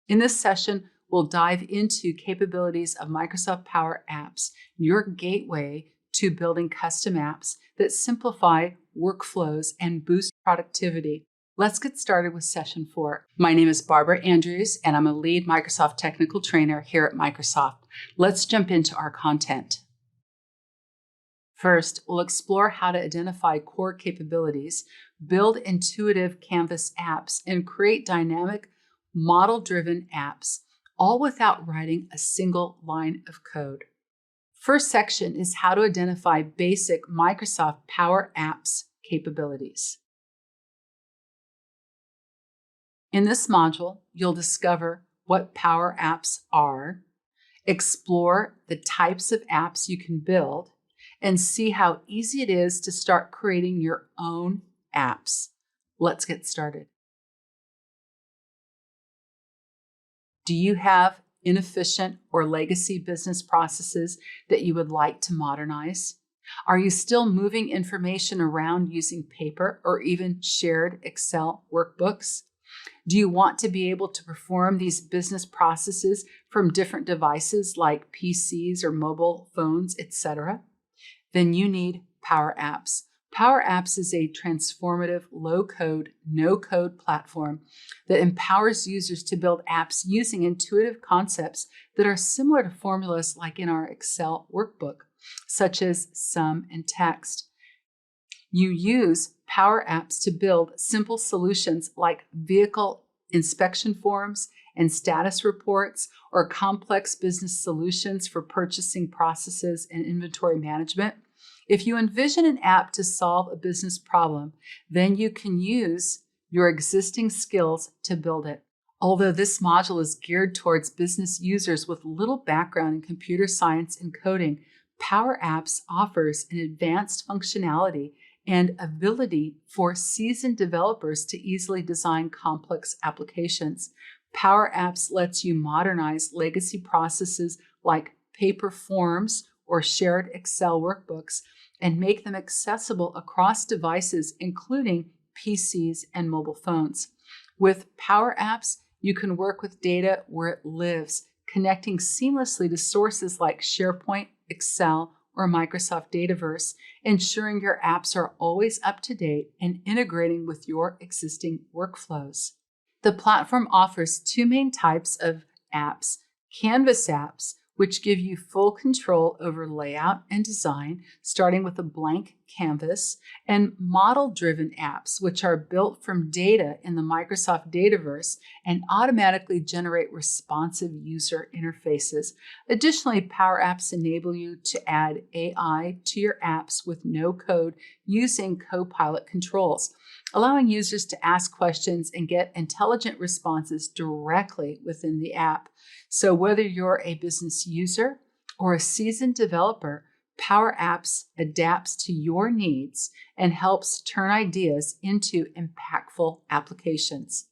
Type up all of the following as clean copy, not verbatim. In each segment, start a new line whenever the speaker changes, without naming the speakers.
In this session, we'll dive into capabilities of Microsoft Power Apps, your gateway to building custom apps that simplify workflows and boost productivity. Let's get started with session 4. My name is Barbara Andrews, and I'm a lead Microsoft technical trainer here at Microsoft. Let's jump into our content. First, we'll explore how to identify core capabilities, build intuitive Canvas apps, and create dynamic, model-driven apps, all without writing a single line of code. First section is how to identify basic Microsoft Power Apps capabilities. In this module, you'll discover what Power Apps are, explore the types of apps you can build, and see how easy it is to start creating your own apps. Let's get started. Do you have inefficient or legacy business processes that you would like to modernize? Are you still moving information around using paper or even shared Excel workbooks? Do you want to be able to perform these business processes from different devices like PCs or mobile phones, etc.? Then you need Power Apps. Power Apps is a transformative, low-code, no-code platform that empowers users to build apps using intuitive concepts that are similar to formulas like in our Excel workbook, such as sum and text. You use Power Apps to build simple solutions like vehicle inspection forms and status reports, or complex business solutions for purchasing processes and inventory management. If you envision an app to solve a business problem, then you can use your existing skills to build it. Although this module is geared towards business users with little background in computer science and coding, Power Apps offers an advanced functionality and ability for seasoned developers to easily design complex applications. Power Apps lets you modernize legacy processes like paper forms or shared Excel workbooks and make them accessible across devices, including PCs and mobile phones. With Power Apps, you can work with data where it lives, connecting seamlessly to sources like SharePoint, Excel, or Microsoft Dataverse, ensuring your apps are always up to date and integrating with your existing workflows. The platform offers two main types of apps: Canvas apps, which give you full control over layout and design, starting with a blank canvas, and model-driven apps, which are built from data in the Microsoft Dataverse and automatically generate responsive user interfaces. Additionally, Power Apps enable you to add AI to your apps with no code using Copilot controls, allowing users to ask questions and get intelligent responses directly within the app. So whether you're a business user or a seasoned developer, Power Apps adapts to your needs and helps turn ideas into impactful applications.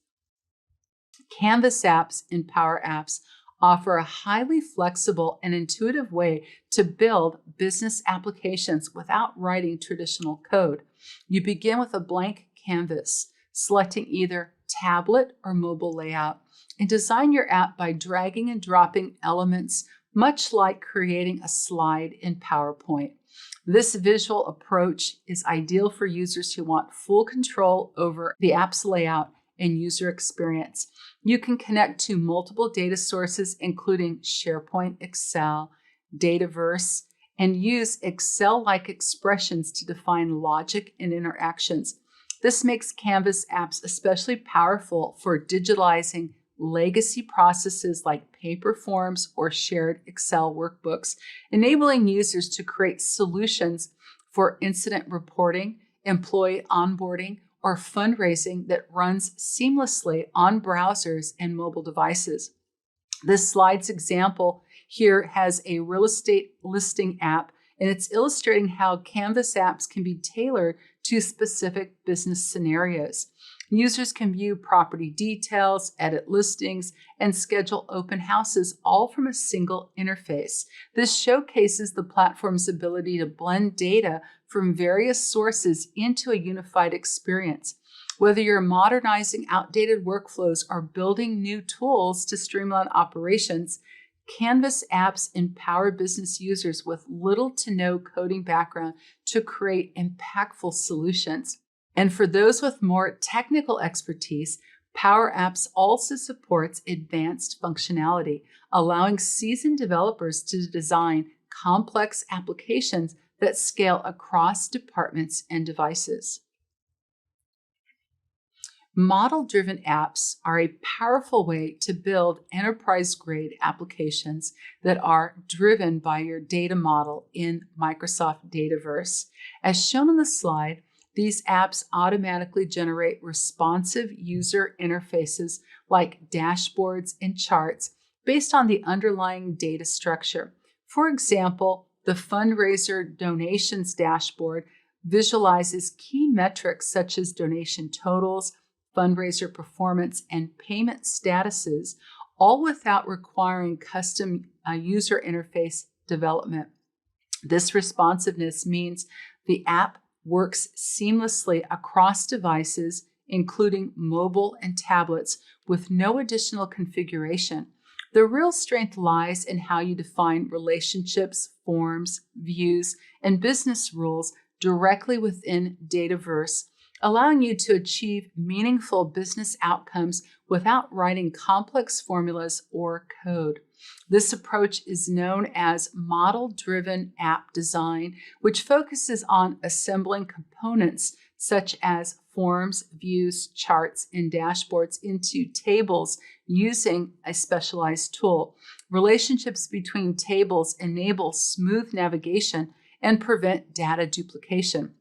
Canvas apps and Power Apps offer a highly flexible and intuitive way to build business applications without writing traditional code. You begin with a blank canvas, selecting either tablet or mobile layout, and design your app by dragging and dropping elements, much like creating a slide in PowerPoint. This visual approach is ideal for users who want full control over the app's layout and user experience. You can connect to multiple data sources, including SharePoint, Excel, Dataverse, and use Excel-like expressions to define logic and interactions. This makes Canvas apps especially powerful for digitalizing legacy processes like paper forms or shared Excel workbooks, enabling users to create solutions for incident reporting, employee onboarding, or fundraising that runs seamlessly on browsers and mobile devices. This slide's example here has a real estate listing app, and it's illustrating how Canvas apps can be tailored to specific business scenarios. Users can view property details, edit listings, and schedule open houses all from a single interface. This showcases the platform's ability to blend data from various sources into a unified experience. Whether you're modernizing outdated workflows or building new tools to streamline operations, Canvas apps empower business users with little to no coding background to create impactful solutions. And for those with more technical expertise, Power Apps also supports advanced functionality, allowing seasoned developers to design complex applications that scale across departments and devices. Model-driven apps are a powerful way to build enterprise-grade applications that are driven by your data model in Microsoft Dataverse. As shown on the slide, these apps automatically generate responsive user interfaces like dashboards and charts based on the underlying data structure. For example, the fundraiser donations dashboard visualizes key metrics such as donation totals, fundraiser performance, and payment statuses, all without requiring custom user interface development. This responsiveness means the app works seamlessly across devices, including mobile and tablets, with no additional configuration. The real strength lies in how you define relationships, forms, views, and business rules directly within Dataverse, allowing you to achieve meaningful business outcomes without writing complex formulas or code. This approach is known as model-driven app design, which focuses on assembling components such as forms, views, charts, and dashboards into tables using a specialized tool. Relationships between tables enable smooth navigation and prevent data duplication.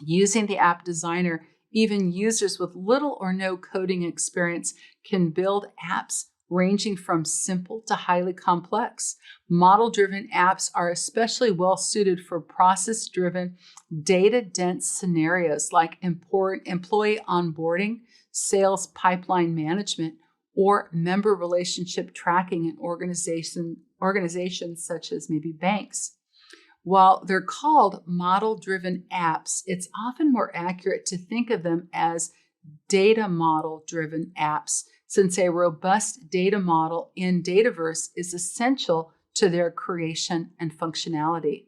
Using the app designer, even users with little or no coding experience can build apps ranging from simple to highly complex. Model-driven apps are especially well suited for process-driven, data-dense scenarios like employee onboarding, sales pipeline management, or member relationship tracking in organizations such as maybe banks. While they're called model-driven apps, it's often more accurate to think of them as data model-driven apps, since a robust data model in Dataverse is essential to their creation and functionality.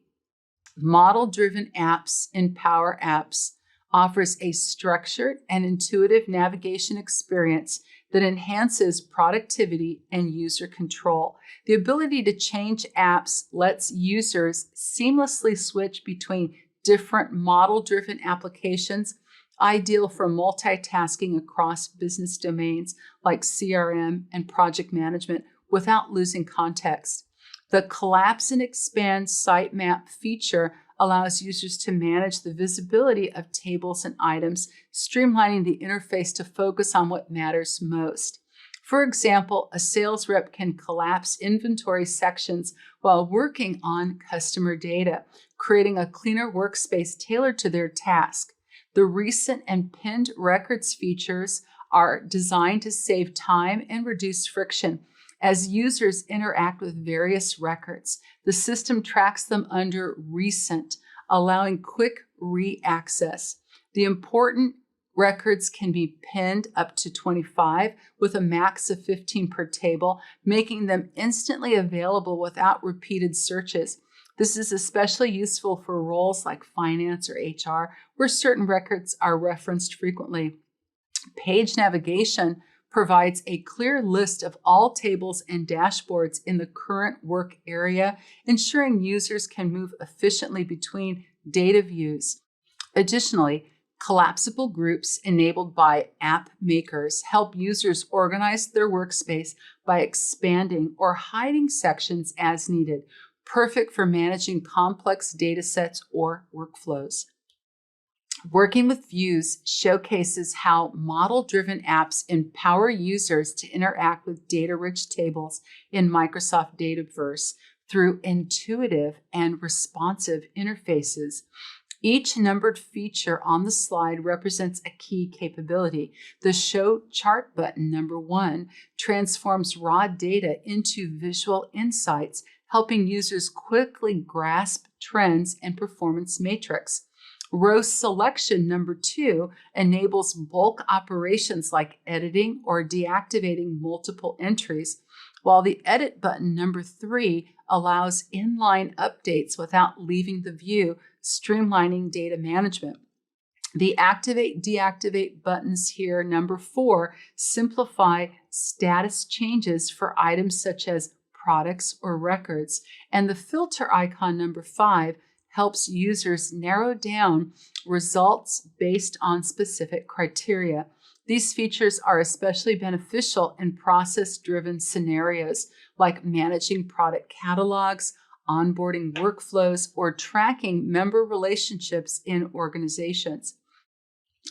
Model-driven apps in Power Apps offers a structured and intuitive navigation experience that enhances productivity and user control. The ability to change apps lets users seamlessly switch between different model-driven applications, ideal for multitasking across business domains like CRM and project management without losing context. The Collapse and Expand Sitemap feature allows users to manage the visibility of tables and items, streamlining the interface to focus on what matters most. For example, a sales rep can collapse inventory sections while working on customer data, creating a cleaner workspace tailored to their task. The recent and pinned records features are designed to save time and reduce friction. As users interact with various records, the system tracks them under recent, allowing quick re-access. The important records can be pinned up to 25 with a max of 15 per table, making them instantly available without repeated searches. This is especially useful for roles like finance or HR, where certain records are referenced frequently. Page navigation provides a clear list of all tables and dashboards in the current work area, ensuring users can move efficiently between data views. Additionally, collapsible groups enabled by app makers help users organize their workspace by expanding or hiding sections as needed, perfect for managing complex data sets or workflows. Working with views showcases how model-driven apps empower users to interact with data-rich tables in Microsoft Dataverse through intuitive and responsive interfaces. Each numbered feature on the slide represents a key capability. The Show Chart button, number 1, transforms raw data into visual insights, helping users quickly grasp trends and performance metrics. Row Selection, number 2, enables bulk operations like editing or deactivating multiple entries, while the Edit button, number 3, allows inline updates without leaving the view, streamlining data management. The Activate, Deactivate buttons here, number 4, simplify status changes for items such as products or records. And the Filter icon, number 5, helps users narrow down results based on specific criteria. These features are especially beneficial in process-driven scenarios like managing product catalogs, onboarding workflows, or tracking member relationships in organizations.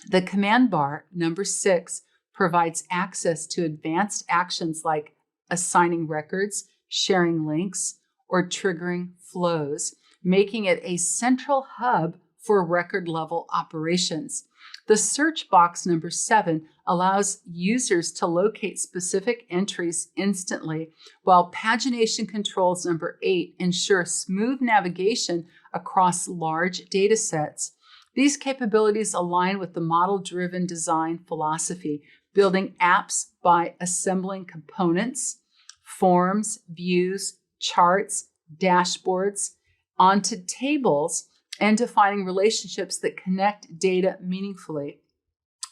The command bar, number 6, provides access to advanced actions like assigning records, sharing links, or triggering flows, making it a central hub for record-level operations. The search box, number 7, allows users to locate specific entries instantly, while pagination controls, number 8, ensure smooth navigation across large data sets. These capabilities align with the model-driven design philosophy, building apps by assembling components, forms, views, charts, dashboards onto tables, and defining relationships that connect data meaningfully.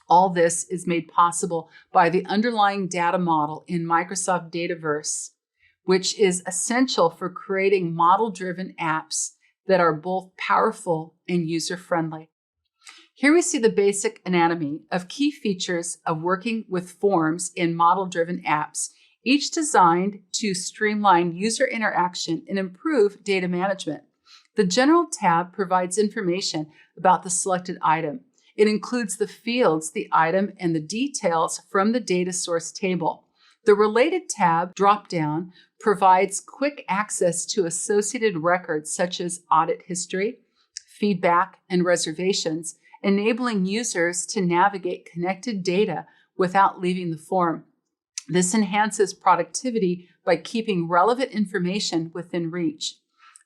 All this is made possible by the underlying data model in Microsoft Dataverse, which is essential for creating model-driven apps that are both powerful and user-friendly. Here we see the basic anatomy of key features of working with forms in model-driven apps, each designed to streamline user interaction and improve data management. The General tab provides information about the selected item. It includes the fields, the item, and the details from the data source table. The Related tab dropdown provides quick access to associated records such as audit history, feedback, and reservations, enabling users to navigate connected data without leaving the form. This enhances productivity by keeping relevant information within reach.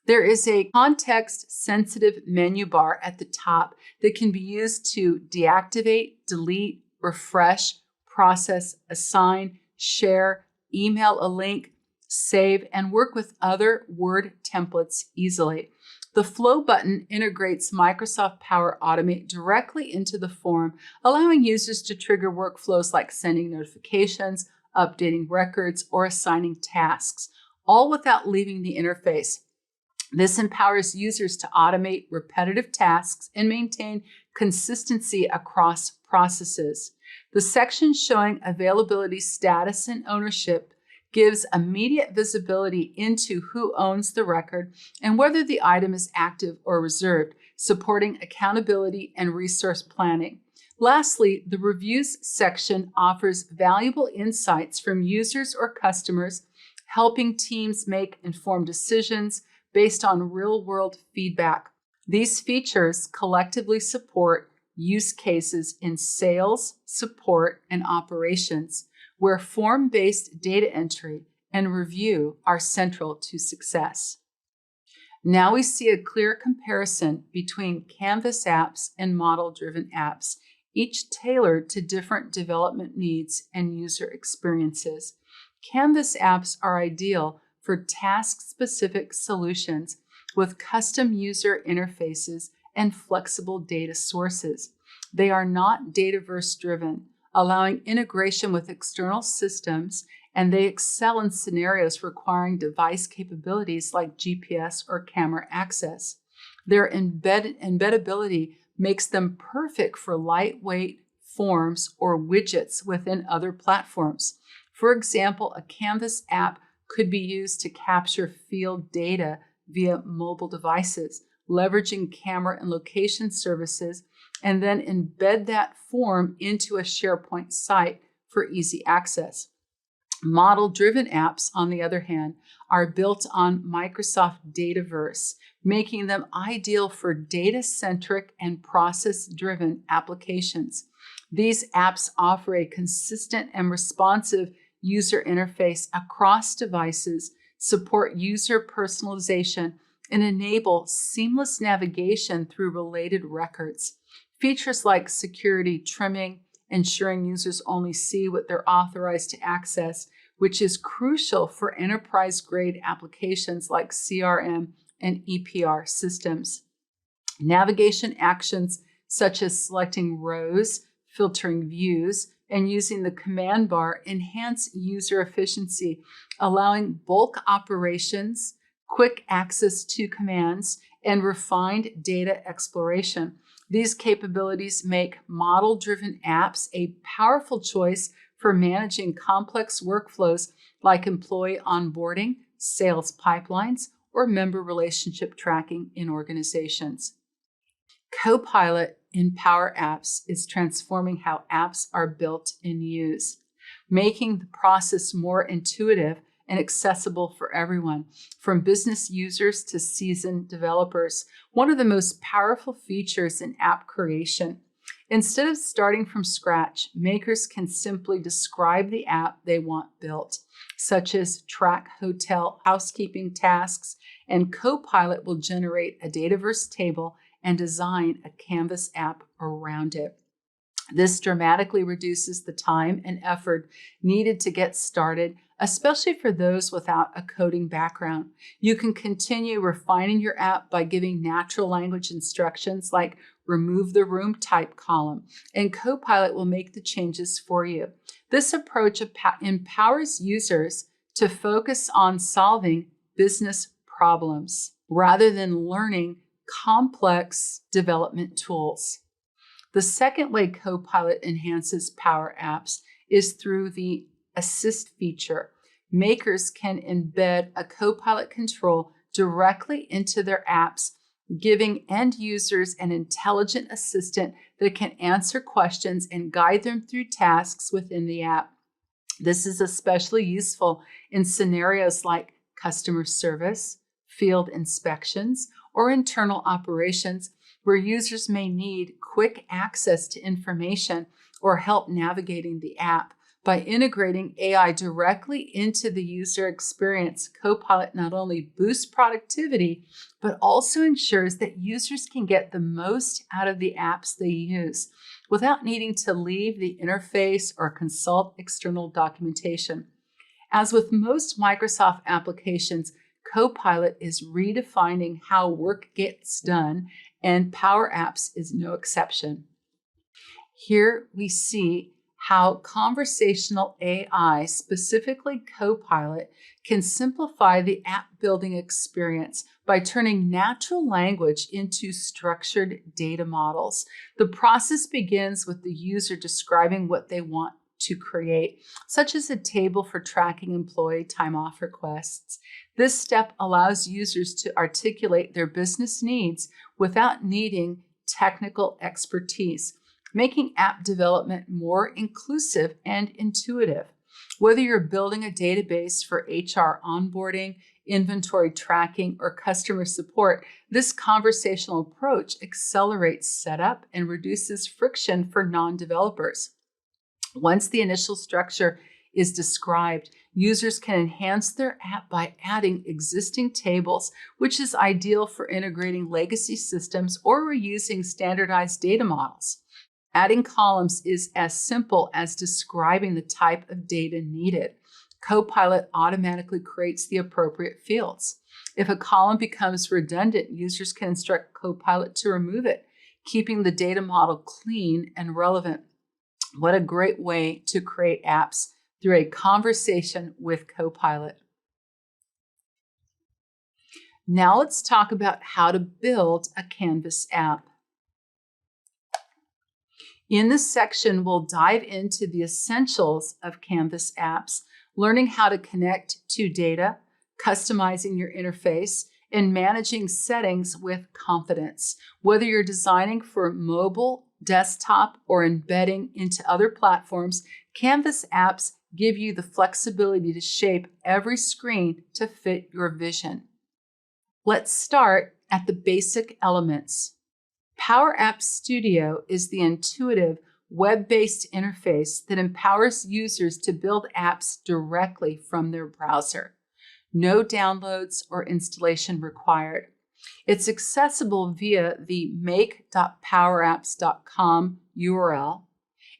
There is a context-sensitive menu bar at the top that can be used to deactivate, delete, refresh, process, assign, share, email a link, save, and work with other Word templates easily. The Flow button integrates Microsoft Power Automate directly into the form, allowing users to trigger workflows like sending notifications, updating records, or assigning tasks, all without leaving the interface. This empowers users to automate repetitive tasks and maintain consistency across processes. The section showing availability status and ownership gives immediate visibility into who owns the record and whether the item is active or reserved, supporting accountability and resource planning. Lastly, the Reviews section offers valuable insights from users or customers, helping teams make informed decisions based on real-world feedback. These features collectively support use cases in sales, support, and operations, where form-based data entry and review are central to success. Now we see a clear comparison between Canvas apps and model-driven apps, each tailored to different development needs and user experiences. Canvas apps are ideal for task-specific solutions with custom user interfaces and flexible data sources. They are not Dataverse-driven, allowing integration with external systems, and they excel in scenarios requiring device capabilities like GPS or camera access. Their embeddability makes them perfect for lightweight forms or widgets within other platforms. For example, a Canvas app could be used to capture field data via mobile devices, leveraging camera and location services, and then embed that form into a SharePoint site for easy access. Model-driven apps, on the other hand, are built on Microsoft Dataverse, making them ideal for data-centric and process-driven applications. These apps offer a consistent and responsive user interface across devices, support user personalization, and enable seamless navigation through related records. Features like security trimming, ensuring users only see what they're authorized to access, which is crucial for enterprise-grade applications like CRM and EPR systems. Navigation actions such as selecting rows, filtering views, and using the command bar enhance user efficiency, allowing bulk operations, quick access to commands, and refined data exploration. These capabilities make model-driven apps a powerful choice for managing complex workflows like employee onboarding, sales pipelines, or member relationship tracking in organizations. Copilot in Power Apps is transforming how apps are built and used, making the process more intuitive and accessible for everyone, from business users to seasoned developers. One of the most powerful features in app creation. Instead of starting from scratch, makers can simply describe the app they want built, such as track hotel housekeeping tasks, and Copilot will generate a Dataverse table and design a Canvas app around it. This dramatically reduces the time and effort needed to get started, especially for those without a coding background. You can continue refining your app by giving natural language instructions like remove the room type column, and Copilot will make the changes for you. This approach empowers users to focus on solving business problems rather than learning complex development tools. The second way Copilot enhances Power Apps is through the Assist feature. Makers can embed a Copilot control directly into their apps, giving end users an intelligent assistant that can answer questions and guide them through tasks within the app. This is especially useful in scenarios like customer service, field inspections, or internal operations, where users may need quick access to information or help navigating the app. By integrating AI directly into the user experience, Copilot not only boosts productivity, but also ensures that users can get the most out of the apps they use without needing to leave the interface or consult external documentation. As with most Microsoft applications, Copilot is redefining how work gets done, and Power Apps is no exception. Here we see how conversational AI, specifically Copilot, can simplify the app building experience by turning natural language into structured data models. The process begins with the user describing what they want to create, such as a table for tracking employee time off requests. This step allows users to articulate their business needs without needing technical expertise, making app development more inclusive and intuitive. Whether you're building a database for HR onboarding, inventory tracking, or customer support, this conversational approach accelerates setup and reduces friction for non-developers. Once the initial structure is described, users can enhance their app by adding existing tables, which is ideal for integrating legacy systems or reusing standardized data models. Adding columns is as simple as describing the type of data needed. Copilot automatically creates the appropriate fields. If a column becomes redundant, users can instruct Copilot to remove it, keeping the data model clean and relevant. What a great way to create apps through a conversation with Copilot. Now let's talk about how to build a Canvas app. In this section, we'll dive into the essentials of Canvas apps, learning how to connect to data, customizing your interface, and managing settings with confidence. Whether you're designing for mobile, desktop, or embedding into other platforms, Canvas apps give you the flexibility to shape every screen to fit your vision. Let's start at the basic elements. Power Apps Studio is the intuitive, web-based interface that empowers users to build apps directly from their browser. No downloads or installation required. It's accessible via the make.powerapps.com URL.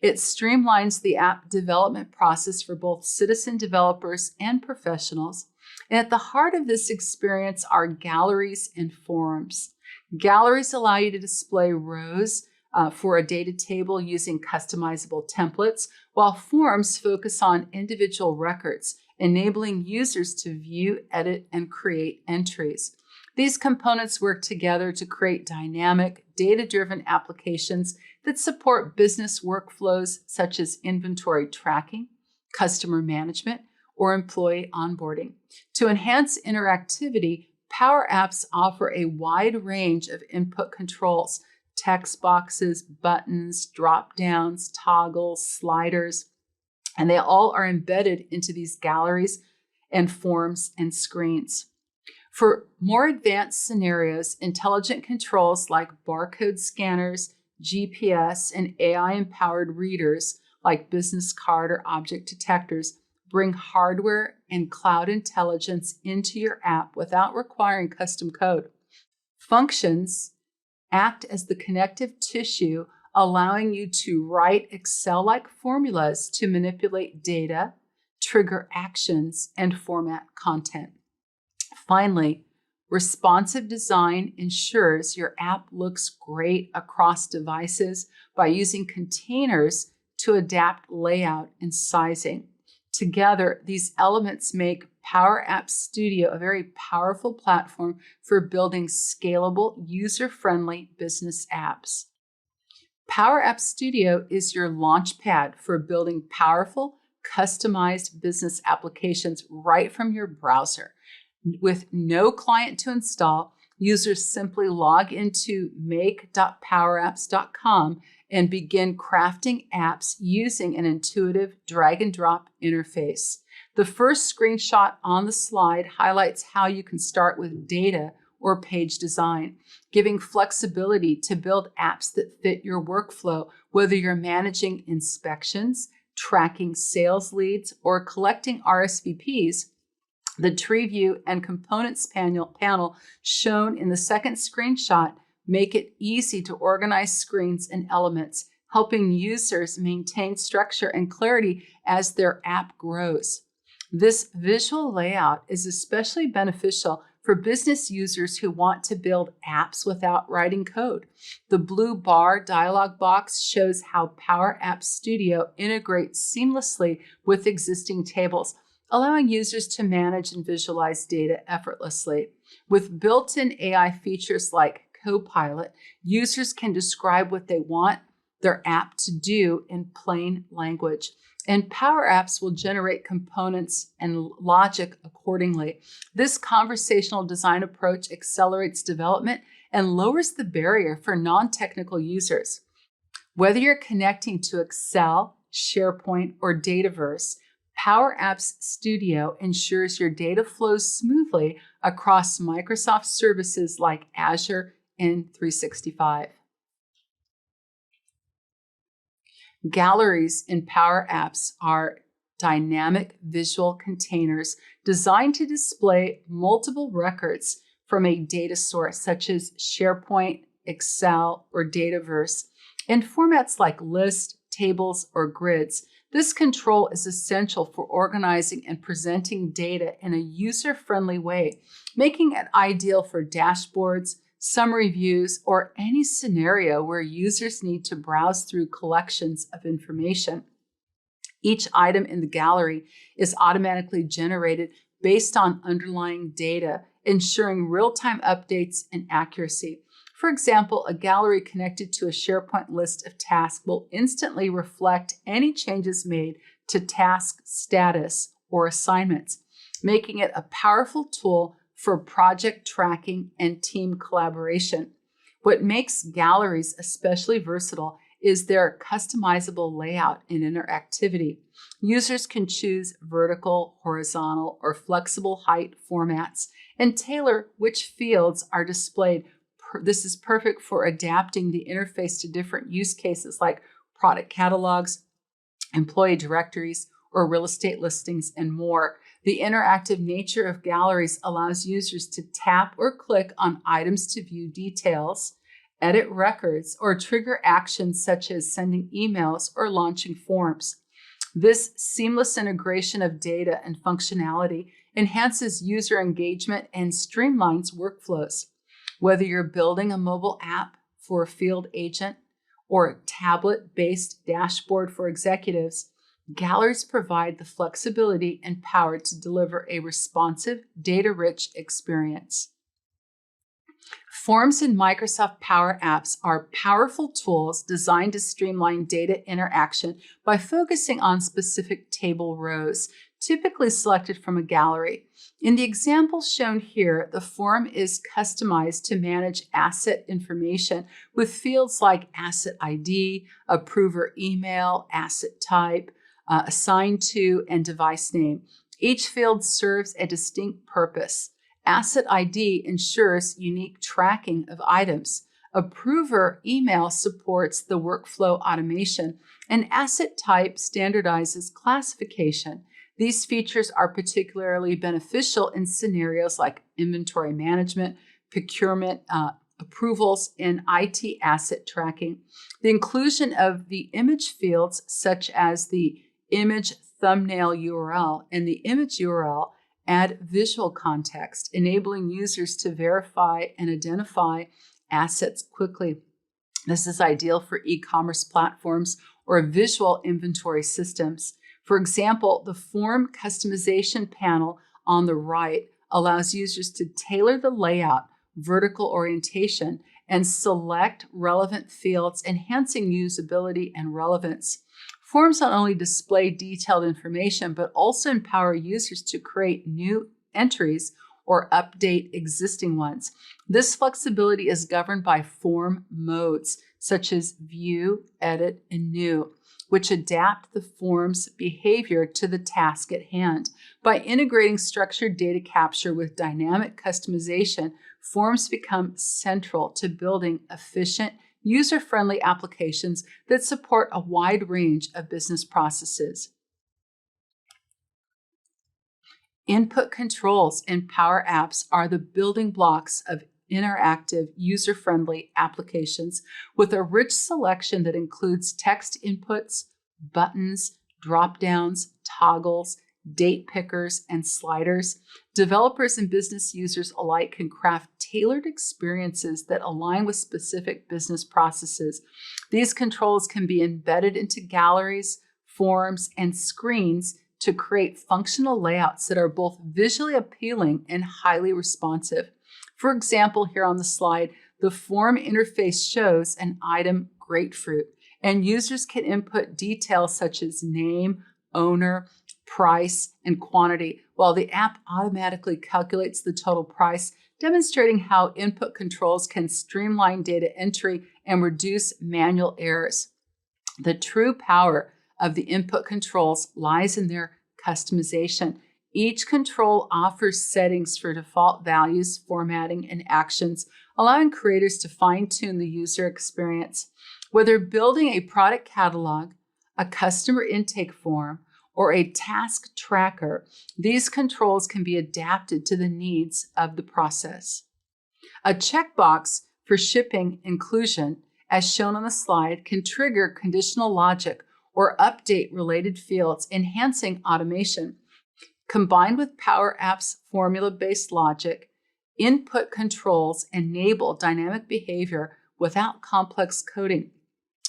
It streamlines the app development process for both citizen developers and professionals. And at the heart of this experience are galleries and forums. Galleries allow you to display rows for a data table using customizable templates, while forums focus on individual records, enabling users to view, edit, and create entries. These components work together to create dynamic, data-driven applications that support business workflows such as inventory tracking, customer management, or employee onboarding. To enhance interactivity, Power Apps offer a wide range of input controls: text boxes, buttons, drop-downs, toggles, sliders, and they all are embedded into these galleries and forms and screens. For more advanced scenarios, intelligent controls like barcode scanners, GPS, and AI-empowered readers like business card or object detectors bring hardware and cloud intelligence into your app without requiring custom code. Functions act as the connective tissue, allowing you to write Excel-like formulas to manipulate data, trigger actions, and format content. Finally, responsive design ensures your app looks great across devices by using containers to adapt layout and sizing. Together, these elements make Power Apps Studio a very powerful platform for building scalable, user-friendly business apps. Power Apps Studio is your launchpad for building powerful, customized business applications right from your browser. With no client to install, users simply log into make.powerapps.com and begin crafting apps using an intuitive drag-and-drop interface. The first screenshot on the slide highlights how you can start with data or page design, giving flexibility to build apps that fit your workflow, whether you're managing inspections, tracking sales leads, or collecting RSVPs. The tree view and components panel shown in the second screenshot make it easy to organize screens and elements, helping users maintain structure and clarity as their app grows. This visual layout is especially beneficial for business users who want to build apps without writing code. The blue bar dialog box shows how Power Apps Studio integrates seamlessly with existing tables, allowing users to manage and visualize data effortlessly. With built-in AI features like Copilot, users can describe what they want their app to do in plain language, and Power Apps will generate components and logic accordingly. This conversational design approach accelerates development and lowers the barrier for non-technical users. Whether you're connecting to Excel, SharePoint, or Dataverse, Power Apps Studio ensures your data flows smoothly across Microsoft services like Azure and 365. Galleries in Power Apps are dynamic visual containers designed to display multiple records from a data source such as SharePoint, Excel, or Dataverse in formats like lists, tables, or grids. This control is essential for organizing and presenting data in a user-friendly way, making it ideal for dashboards, summary views, or any scenario where users need to browse through collections of information. Each item in the gallery is automatically generated based on underlying data, ensuring real-time updates and accuracy. For example, a gallery connected to a SharePoint list of tasks will instantly reflect any changes made to task status or assignments, making it a powerful tool for project tracking and team collaboration. What makes galleries especially versatile is their customizable layout and interactivity. Users can choose vertical, horizontal, or flexible height formats and tailor which fields are displayed. This is perfect for adapting the interface to different use cases like product catalogs, employee directories, or real estate listings, and more. The interactive nature of galleries allows users to tap or click on items to view details, edit records, or trigger actions such as sending emails or launching forms. This seamless integration of data and functionality enhances user engagement and streamlines workflows. Whether you're building a mobile app for a field agent or a tablet-based dashboard for executives, galleries provide the flexibility and power to deliver a responsive, data-rich experience. Forms in Microsoft Power Apps are powerful tools designed to streamline data interaction by focusing on specific table rows, typically selected from a gallery. In the example shown here, the form is customized to manage asset information with fields like asset ID, approver email, asset type, assigned to, and device name. Each field serves a distinct purpose. Asset ID ensures unique tracking of items. Approver email supports the workflow automation, and asset type standardizes classification. These features are particularly beneficial in scenarios like inventory management, procurement, approvals, and IT asset tracking. The inclusion of the image fields, such as the image thumbnail URL and the image URL, add visual context, enabling users to verify and identify assets quickly. This is ideal for e-commerce platforms or visual inventory systems. For example, the form customization panel on the right allows users to tailor the layout, vertical orientation, and select relevant fields, enhancing usability and relevance. Forms not only display detailed information, but also empower users to create new entries or update existing ones. This flexibility is governed by form modes, such as View, Edit, and New, which adapt the form's behavior to the task at hand. By integrating structured data capture with dynamic customization, forms become central to building efficient, user-friendly applications that support a wide range of business processes. Input controls in Power Apps are the building blocks of interactive, user-friendly applications with a rich selection that includes text inputs, buttons, drop-downs, toggles, date pickers, and sliders. Developers and business users alike can craft tailored experiences that align with specific business processes. These controls can be embedded into galleries, forms, and screens to create functional layouts that are both visually appealing and highly responsive. For example, here on the slide, the form interface shows an item grapefruit, and users can input details such as name, owner, price, and quantity, while the app automatically calculates the total price, demonstrating how input controls can streamline data entry and reduce manual errors. The true power of the input controls lies in their customization. Each control offers settings for default values, formatting, and actions, allowing creators to fine-tune the user experience. Whether building a product catalog, a customer intake form, or a task tracker, these controls can be adapted to the needs of the process. A checkbox for shipping inclusion, as shown on the slide, can trigger conditional logic or update related fields, enhancing automation. Combined with Power Apps' formula-based logic, input controls enable dynamic behavior without complex coding,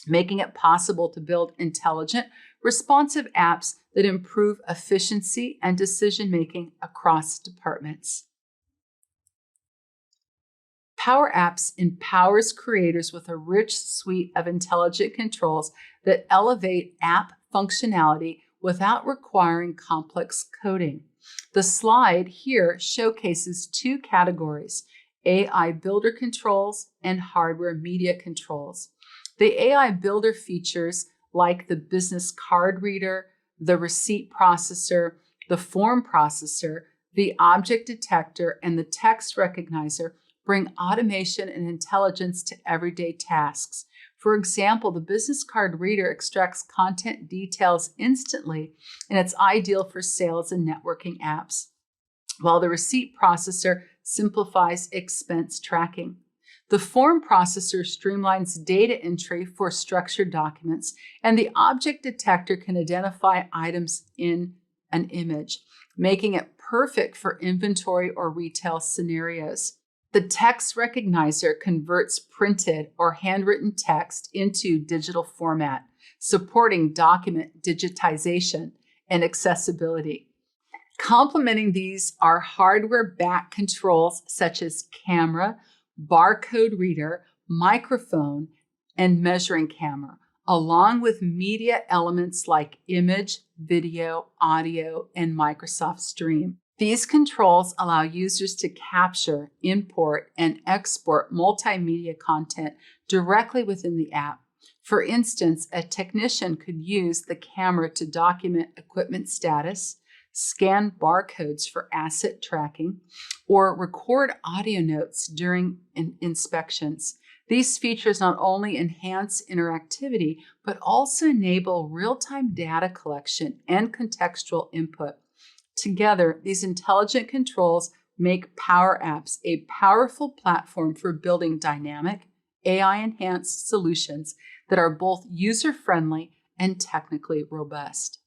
making it possible to build intelligent, responsive apps that improve efficiency and decision-making across departments. Power Apps empowers creators with a rich suite of intelligent controls that elevate app functionality without requiring complex coding. The slide here showcases two categories: AI builder controls and hardware media controls. The AI builder features like the business card reader, the receipt processor, the form processor, the object detector, and the text recognizer bring automation and intelligence to everyday tasks. For example, the business card reader extracts content details instantly, and it's ideal for sales and networking apps, while the receipt processor simplifies expense tracking. The form processor streamlines data entry for structured documents, and the object detector can identify items in an image, making it perfect for inventory or retail scenarios. The text recognizer converts printed or handwritten text into digital format, supporting document digitization and accessibility. Complementing these are hardware-backed controls such as camera, barcode reader, microphone, and measuring camera, along with media elements like image, video, audio, and Microsoft Stream. These controls allow users to capture, import, and export multimedia content directly within the app. For instance, a technician could use the camera to document equipment status, scan barcodes for asset tracking, or record audio notes during inspections. These features not only enhance interactivity, but also enable real-time data collection and contextual input. Together, these intelligent controls make Power Apps a powerful platform for building dynamic, AI-enhanced solutions that are both user-friendly and technically robust.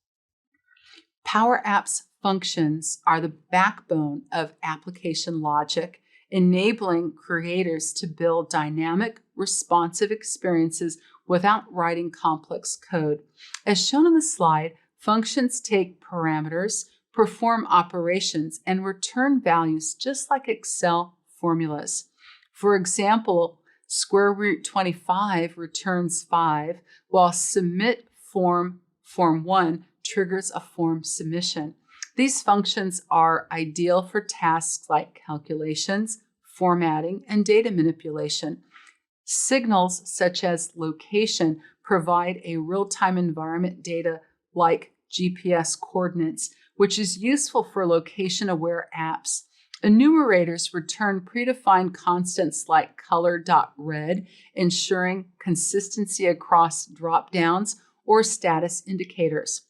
Power Apps functions are the backbone of application logic, enabling creators to build dynamic, responsive experiences without writing complex code. As shown on the slide, functions take parameters, perform operations, and return values just like Excel formulas. For example, square root 25 returns 5, while submit form 1 triggers a form submission. These functions are ideal for tasks like calculations, formatting, and data manipulation. Signals such as location provide a real-time environment data like GPS coordinates, which is useful for location-aware apps. Enumerators return predefined constants like color.red, ensuring consistency across drop-downs or status indicators.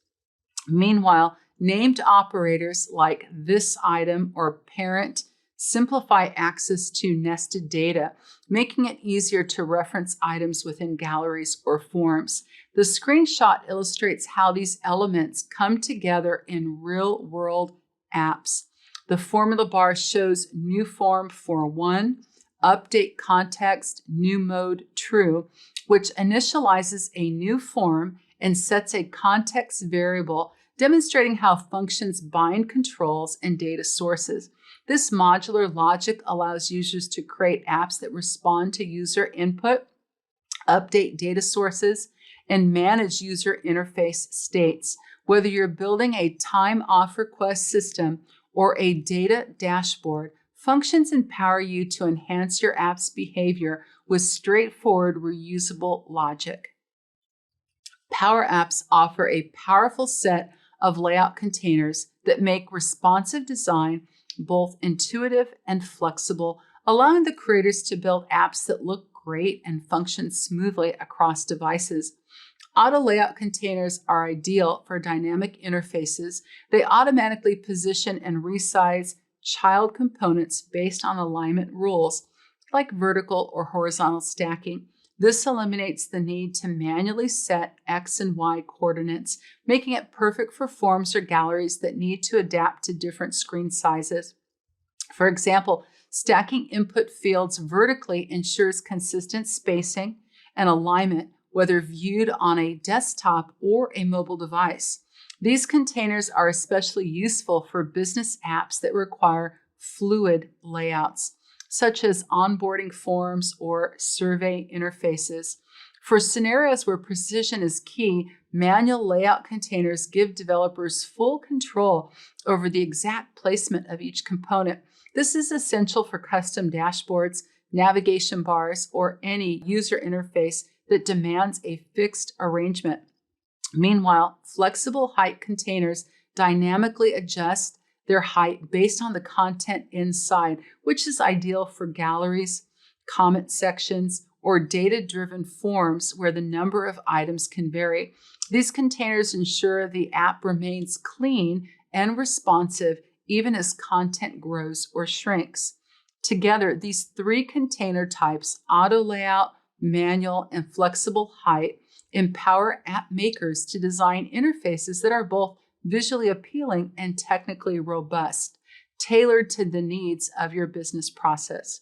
Meanwhile, named operators like this item or parent simplify access to nested data, making it easier to reference items within galleries or forms. The screenshot illustrates how these elements come together in real-world apps. The formula bar shows new form for 1, update context, new mode true, which initializes a new form and sets a context variable, demonstrating how functions bind controls and data sources. This modular logic allows users to create apps that respond to user input, update data sources, and manage user interface states. Whether you're building a time-off request system or a data dashboard, functions empower you to enhance your app's behavior with straightforward, reusable logic. Power Apps offer a powerful set of layout containers that make responsive design both intuitive and flexible, allowing the creators to build apps that look great and function smoothly across devices. Auto layout containers are ideal for dynamic interfaces. They automatically position and resize child components based on alignment rules, like vertical or horizontal stacking. This eliminates the need to manually set X and Y coordinates, making it perfect for forms or galleries that need to adapt to different screen sizes. For example, stacking input fields vertically ensures consistent spacing and alignment, whether viewed on a desktop or a mobile device. These containers are especially useful for business apps that require fluid layouts, such as onboarding forms or survey interfaces. For scenarios where precision is key, manual layout containers give developers full control over the exact placement of each component. This is essential for custom dashboards, navigation bars, or any user interface that demands a fixed arrangement. Meanwhile, flexible height containers dynamically adjust their height based on the content inside, which is ideal for galleries, comment sections, or data-driven forms where the number of items can vary. These containers ensure the app remains clean and responsive even as content grows or shrinks. Together, these three container types, auto layout, manual, and flexible height, empower app makers to design interfaces that are both visually appealing and technically robust, tailored to the needs of your business process.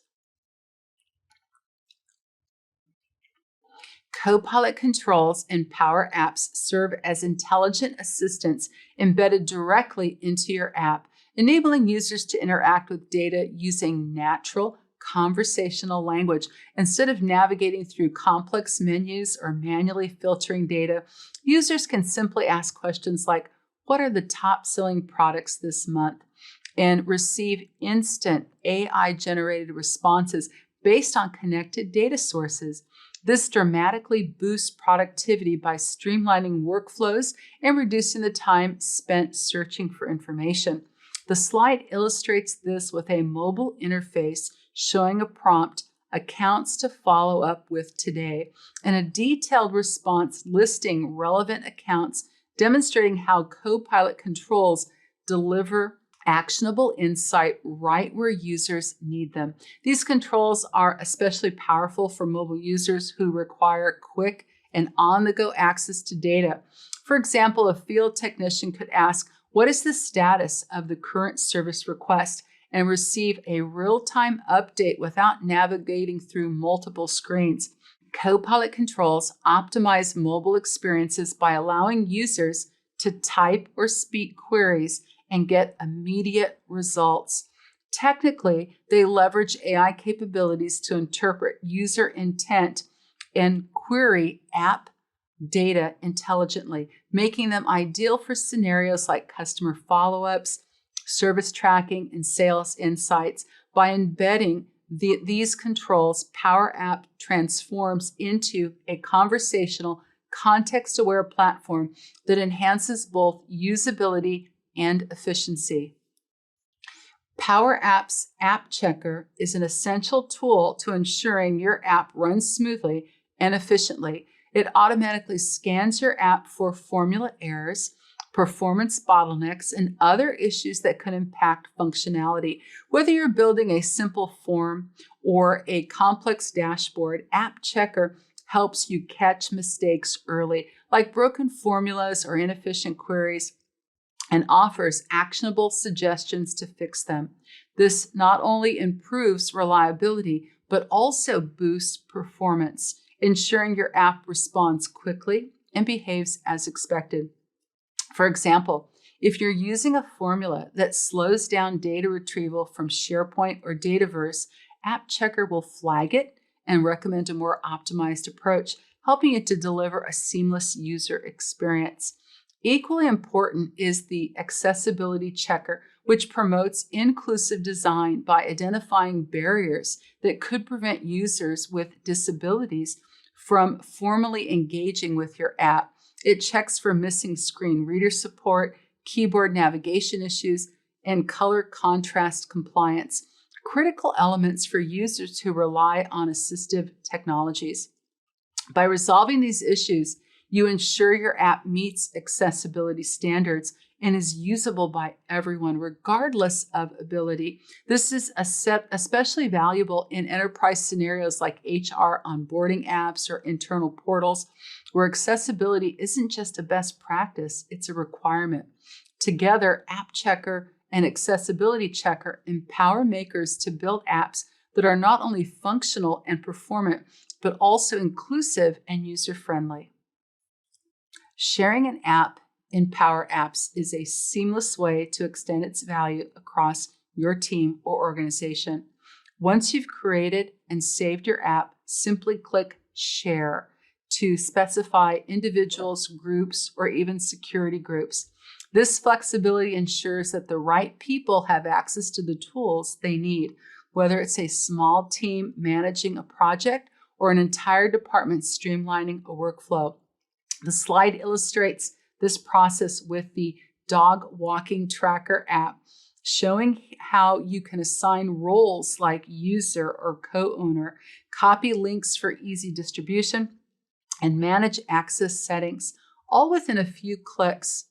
Copilot controls and Power Apps serve as intelligent assistants embedded directly into your app, enabling users to interact with data using natural, conversational language. Instead of navigating through complex menus or manually filtering data, users can simply ask questions like, "What are the top-selling products this month?" and receive instant AI-generated responses based on connected data sources. This dramatically boosts productivity by streamlining workflows and reducing the time spent searching for information. The slide illustrates this with a mobile interface showing a prompt, "Accounts to follow up with today," and a detailed response listing relevant accounts, demonstrating how Copilot controls deliver actionable insight right where users need them. These controls are especially powerful for mobile users who require quick and on-the-go access to data. For example, a field technician could ask, "What is the status of the current service request?" and receive a real-time update without navigating through multiple screens. Copilot controls optimize mobile experiences by allowing users to type or speak queries and get immediate results. Technically, they leverage AI capabilities to interpret user intent and query app data intelligently, making them ideal for scenarios like customer follow-ups, service tracking, and sales insights. By embedding these controls, Power App transforms into a conversational, context-aware platform that enhances both usability and efficiency. Power App's App Checker is an essential tool to ensuring your app runs smoothly and efficiently. It automatically scans your app for formula errors, performance bottlenecks, and other issues that could impact functionality. Whether you're building a simple form or a complex dashboard, App Checker helps you catch mistakes early, like broken formulas or inefficient queries, and offers actionable suggestions to fix them. This not only improves reliability, but also boosts performance, ensuring your app responds quickly and behaves as expected. For example, if you're using a formula that slows down data retrieval from SharePoint or Dataverse, App Checker will flag it and recommend a more optimized approach, helping it to deliver a seamless user experience. Equally important is the Accessibility Checker, which promotes inclusive design by identifying barriers that could prevent users with disabilities from formally engaging with your app. It checks for missing screen reader support, keyboard navigation issues, and color contrast compliance, critical elements for users who rely on assistive technologies. By resolving these issues, you ensure your app meets accessibility standards and is usable by everyone, regardless of ability. This is especially valuable in enterprise scenarios like HR onboarding apps or internal portals, where accessibility isn't just a best practice, it's a requirement. Together, App Checker and Accessibility Checker empower makers to build apps that are not only functional and performant, but also inclusive and user-friendly. Sharing an app in Power Apps is a seamless way to extend its value across your team or organization. Once you've created and saved your app, simply click Share to specify individuals, groups, or even security groups. This flexibility ensures that the right people have access to the tools they need, whether it's a small team managing a project or an entire department streamlining a workflow. The slide illustrates this process with the dog walking tracker app, showing how you can assign roles like user or co-owner, copy links for easy distribution, and manage access settings, all within a few clicks.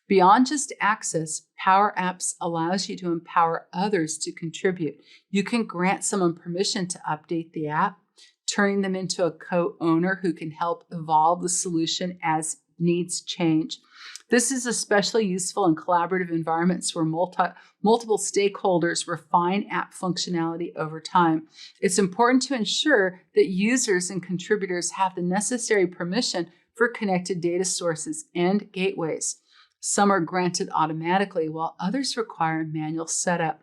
Beyond just access, Power Apps allows you to empower others to contribute. You can grant someone permission to update the app, turning them into a co-owner who can help evolve the solution as needs change. This is especially useful in collaborative environments where multiple stakeholders refine app functionality over time. It's important to ensure that users and contributors have the necessary permission for connected data sources and gateways. Some are granted automatically, while others require manual setup.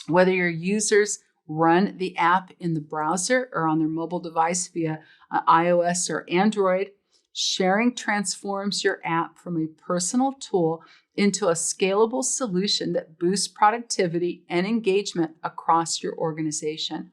Whether your users run the app in the browser or on their mobile device via iOS or Android, sharing transforms your app from a personal tool into a scalable solution that boosts productivity and engagement across your organization.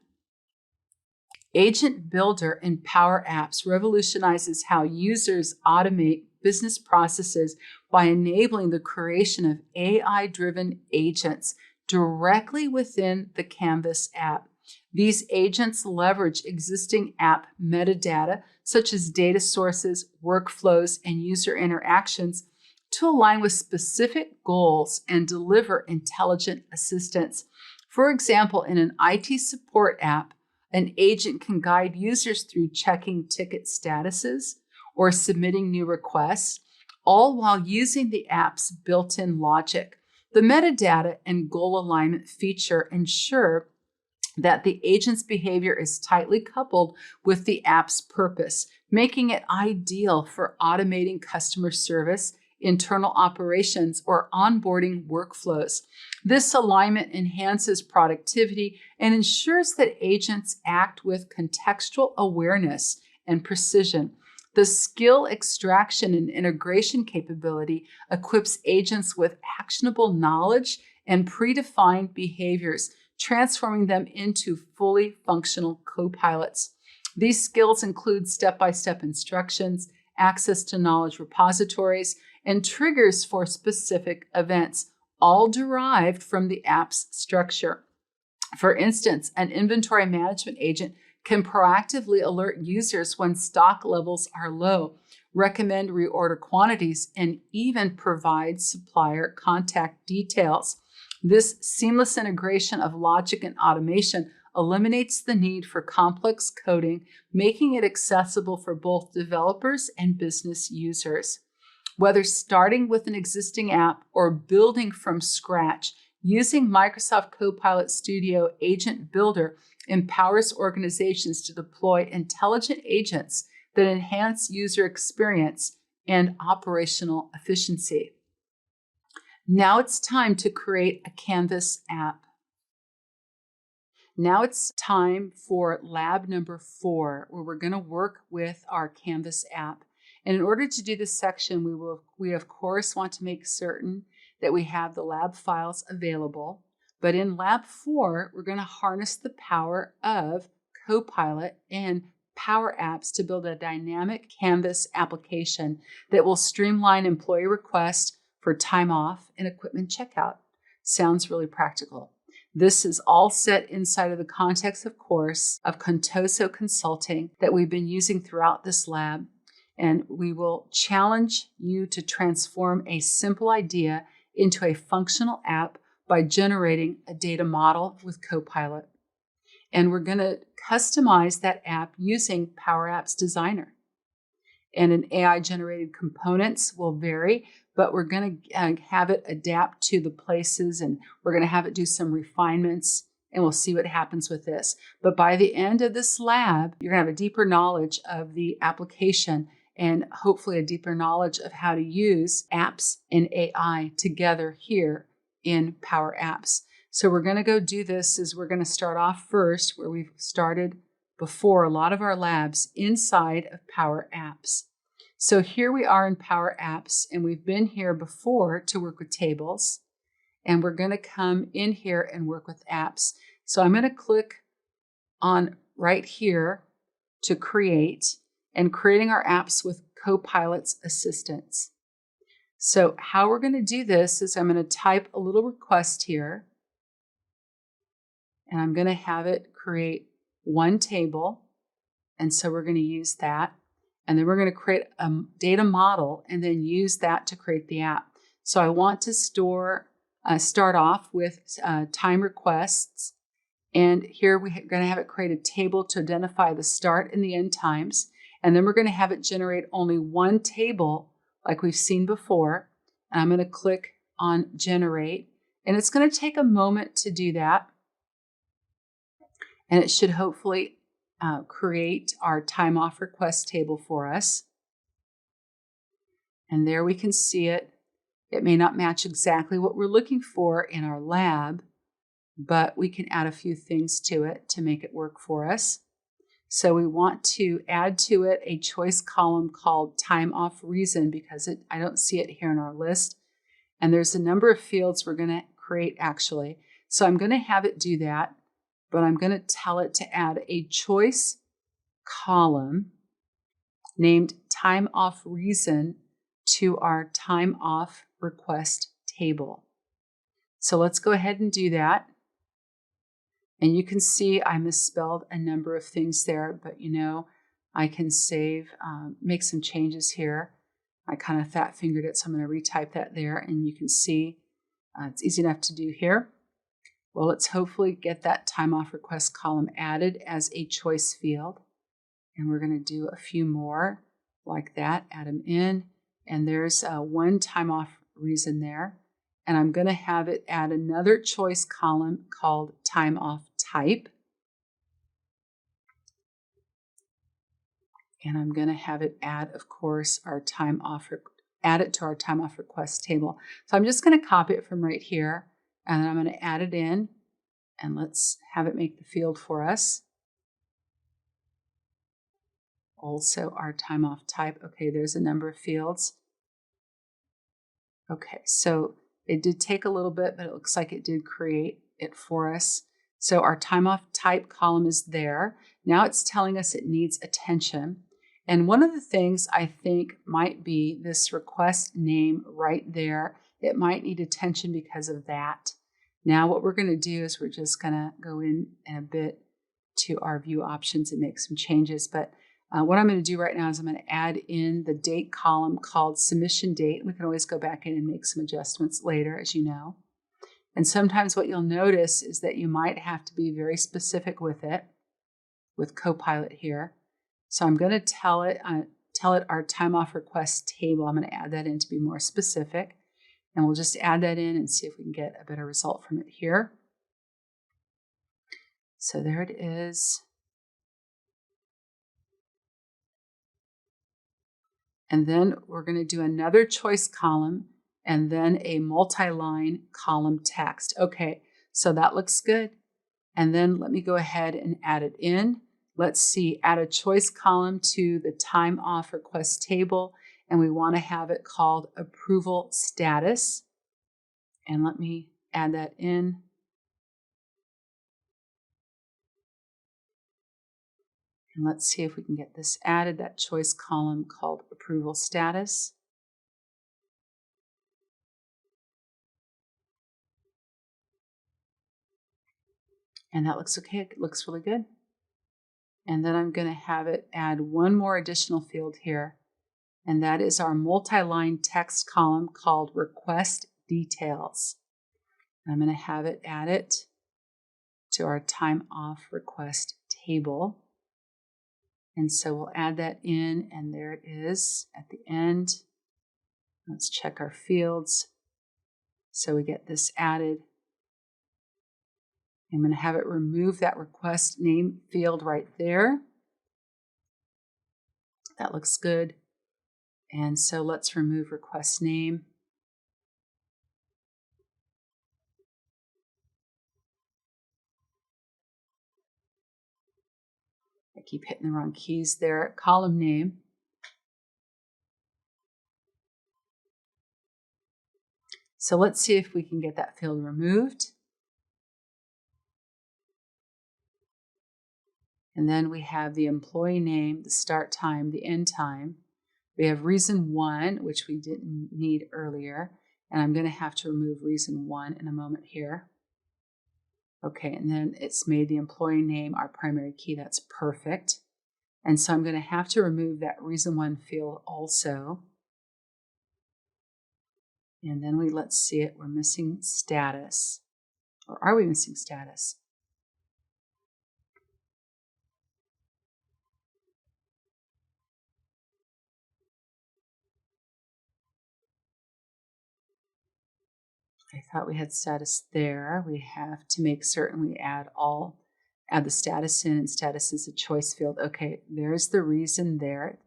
Agent Builder in Power Apps revolutionizes how users automate business processes by enabling the creation of AI-driven agents directly within the Canvas app. These agents leverage existing app metadata, such as data sources, workflows, and user interactions, to align with specific goals and deliver intelligent assistance. For example, in an IT support app, an agent can guide users through checking ticket statuses or submitting new requests, all while using the app's built-in logic. The metadata and goal alignment feature ensure that the agent's behavior is tightly coupled with the app's purpose, making it ideal for automating customer service, internal operations, or onboarding workflows. This alignment enhances productivity and ensures that agents act with contextual awareness and precision. The skill extraction and integration capability equips agents with actionable knowledge and predefined behaviors, transforming them into fully functional co-pilots. These skills include step-by-step instructions, access to knowledge repositories, and triggers for specific events, all derived from the app's structure. For instance, an inventory management agent can proactively alert users when stock levels are low, recommend reorder quantities, and even provide supplier contact details. This seamless integration of logic and automation eliminates the need for complex coding, making it accessible for both developers and business users. Whether starting with an existing app or building from scratch, using Microsoft Copilot Studio Agent Builder empowers organizations to deploy intelligent agents that enhance user experience and operational efficiency. Now it's time to create a Canvas app. Now it's time for lab number 4, where we're going to work with our Canvas app. And in order to do this section, we of course want to make certain that we have the lab files available. But in lab 4, we're going to harness the power of Copilot and Power Apps to build a dynamic Canvas application that will streamline employee requests for time off and equipment checkout. Sounds really practical. This is all set inside of the context, of course, of Contoso Consulting that we've been using throughout this lab. And we will challenge you to transform a simple idea into a functional app by generating a data model with Copilot. And we're going to customize that app using Power Apps Designer. And an AI-generated components will vary, but we're going to have it adapt to the places, and we're going to have it do some refinements, and we'll see what happens with this. But by the end of this lab, you're going to have a deeper knowledge of the application and hopefully a deeper knowledge of how to use apps and AI together here in Power Apps. So we're going to go do this is we're going to start off first where we've started before a lot of our labs inside of Power Apps. So here we are in Power Apps, and we've been here before to work with tables, and we're going to come in here and work with apps. So I'm going to click on right here to create and creating our apps with Copilot's assistance. So how we're going to do this is I'm going to type a little request here, and I'm going to have it create one table. And so we're going to use that. And then we're going to create a data model and then use that to create the app. So I want to start off with time requests. And here we're going to have it create a table to identify the start and the end times. And then we're going to have it generate only one table like we've seen before. And I'm going to click on generate. And it's going to take a moment to do that. And it should hopefully create our time off request table for us. And there we can see it. It may not match exactly what we're looking for in our lab, but we can add a few things to it to make it work for us. So we want to add to it a choice column called time off reason because I don't see it here in our list. And there's a number of fields we're going to create actually. So I'm going to have it do that, but I'm going to tell it to add a choice column named time off reason to our time off request table. So let's go ahead and do that. And you can see I misspelled a number of things there, but I can make some changes here. I kind of fat fingered it, so I'm going to retype that there, and you can see it's easy enough to do here. Well, let's hopefully get that time off request column added as a choice field. And we're going to do a few more like that, add them in. And there's one time off reason there. And I'm going to have it add another choice column called time off type. And I'm going to have it add, of course, add it to our time off request table. So I'm just going to copy it from right here, and then I'm going to add it in, and let's have it make the field for us. Also our time off type. Okay, there's a number of fields. Okay, so it did take a little bit, but it looks like it did create it for us. So our time off type column is there. Now it's telling us it needs attention. And one of the things I think might be this request name right there. It might need attention because of that. Now what we're going to do is we're just going to go in a bit to our view options and make some changes. But what I'm going to do right now is I'm going to add in the date column called submission date. We can always go back in and make some adjustments later, as you know. And sometimes what you'll notice is that you might have to be very specific with it, with Copilot here. So I'm going to tell it our time off request table. I'm going to add that in to be more specific. And we'll just add that in and see if we can get a better result from it here. So there it is. And then we're going to do another choice column and then a multi-line column text. Okay, so that looks good. And then let me go ahead and add it in. Let's see, add a choice column to the time off request table, and we want to have it called approval status. And let me add that in. And let's see if we can get this added, that choice column called approval status. And that looks okay, it looks really good. And then I'm going to have it add one more additional field here, and that is our multi-line text column called request details. I'm going to have it add it to our time off request table. And so we'll add that in, and there it is at the end. Let's check our fields. So we get this added. I'm going to have it remove that request name field right there. That looks good. And so let's remove request name. I keep hitting the wrong keys there. Column name. So let's see if we can get that field removed. And then we have the employee name, the start time, the end time. We have reason 1, which we didn't need earlier. And I'm going to have to remove reason 1 in a moment here. Okay, and then it's made the employee name our primary key. That's perfect. And so I'm going to have to remove that reason 1 field also. And then let's see it, we're missing status. Or are we missing status? I thought we had status there. We have to make certain we add the status in, and status is a choice field. Okay, there's the reason there.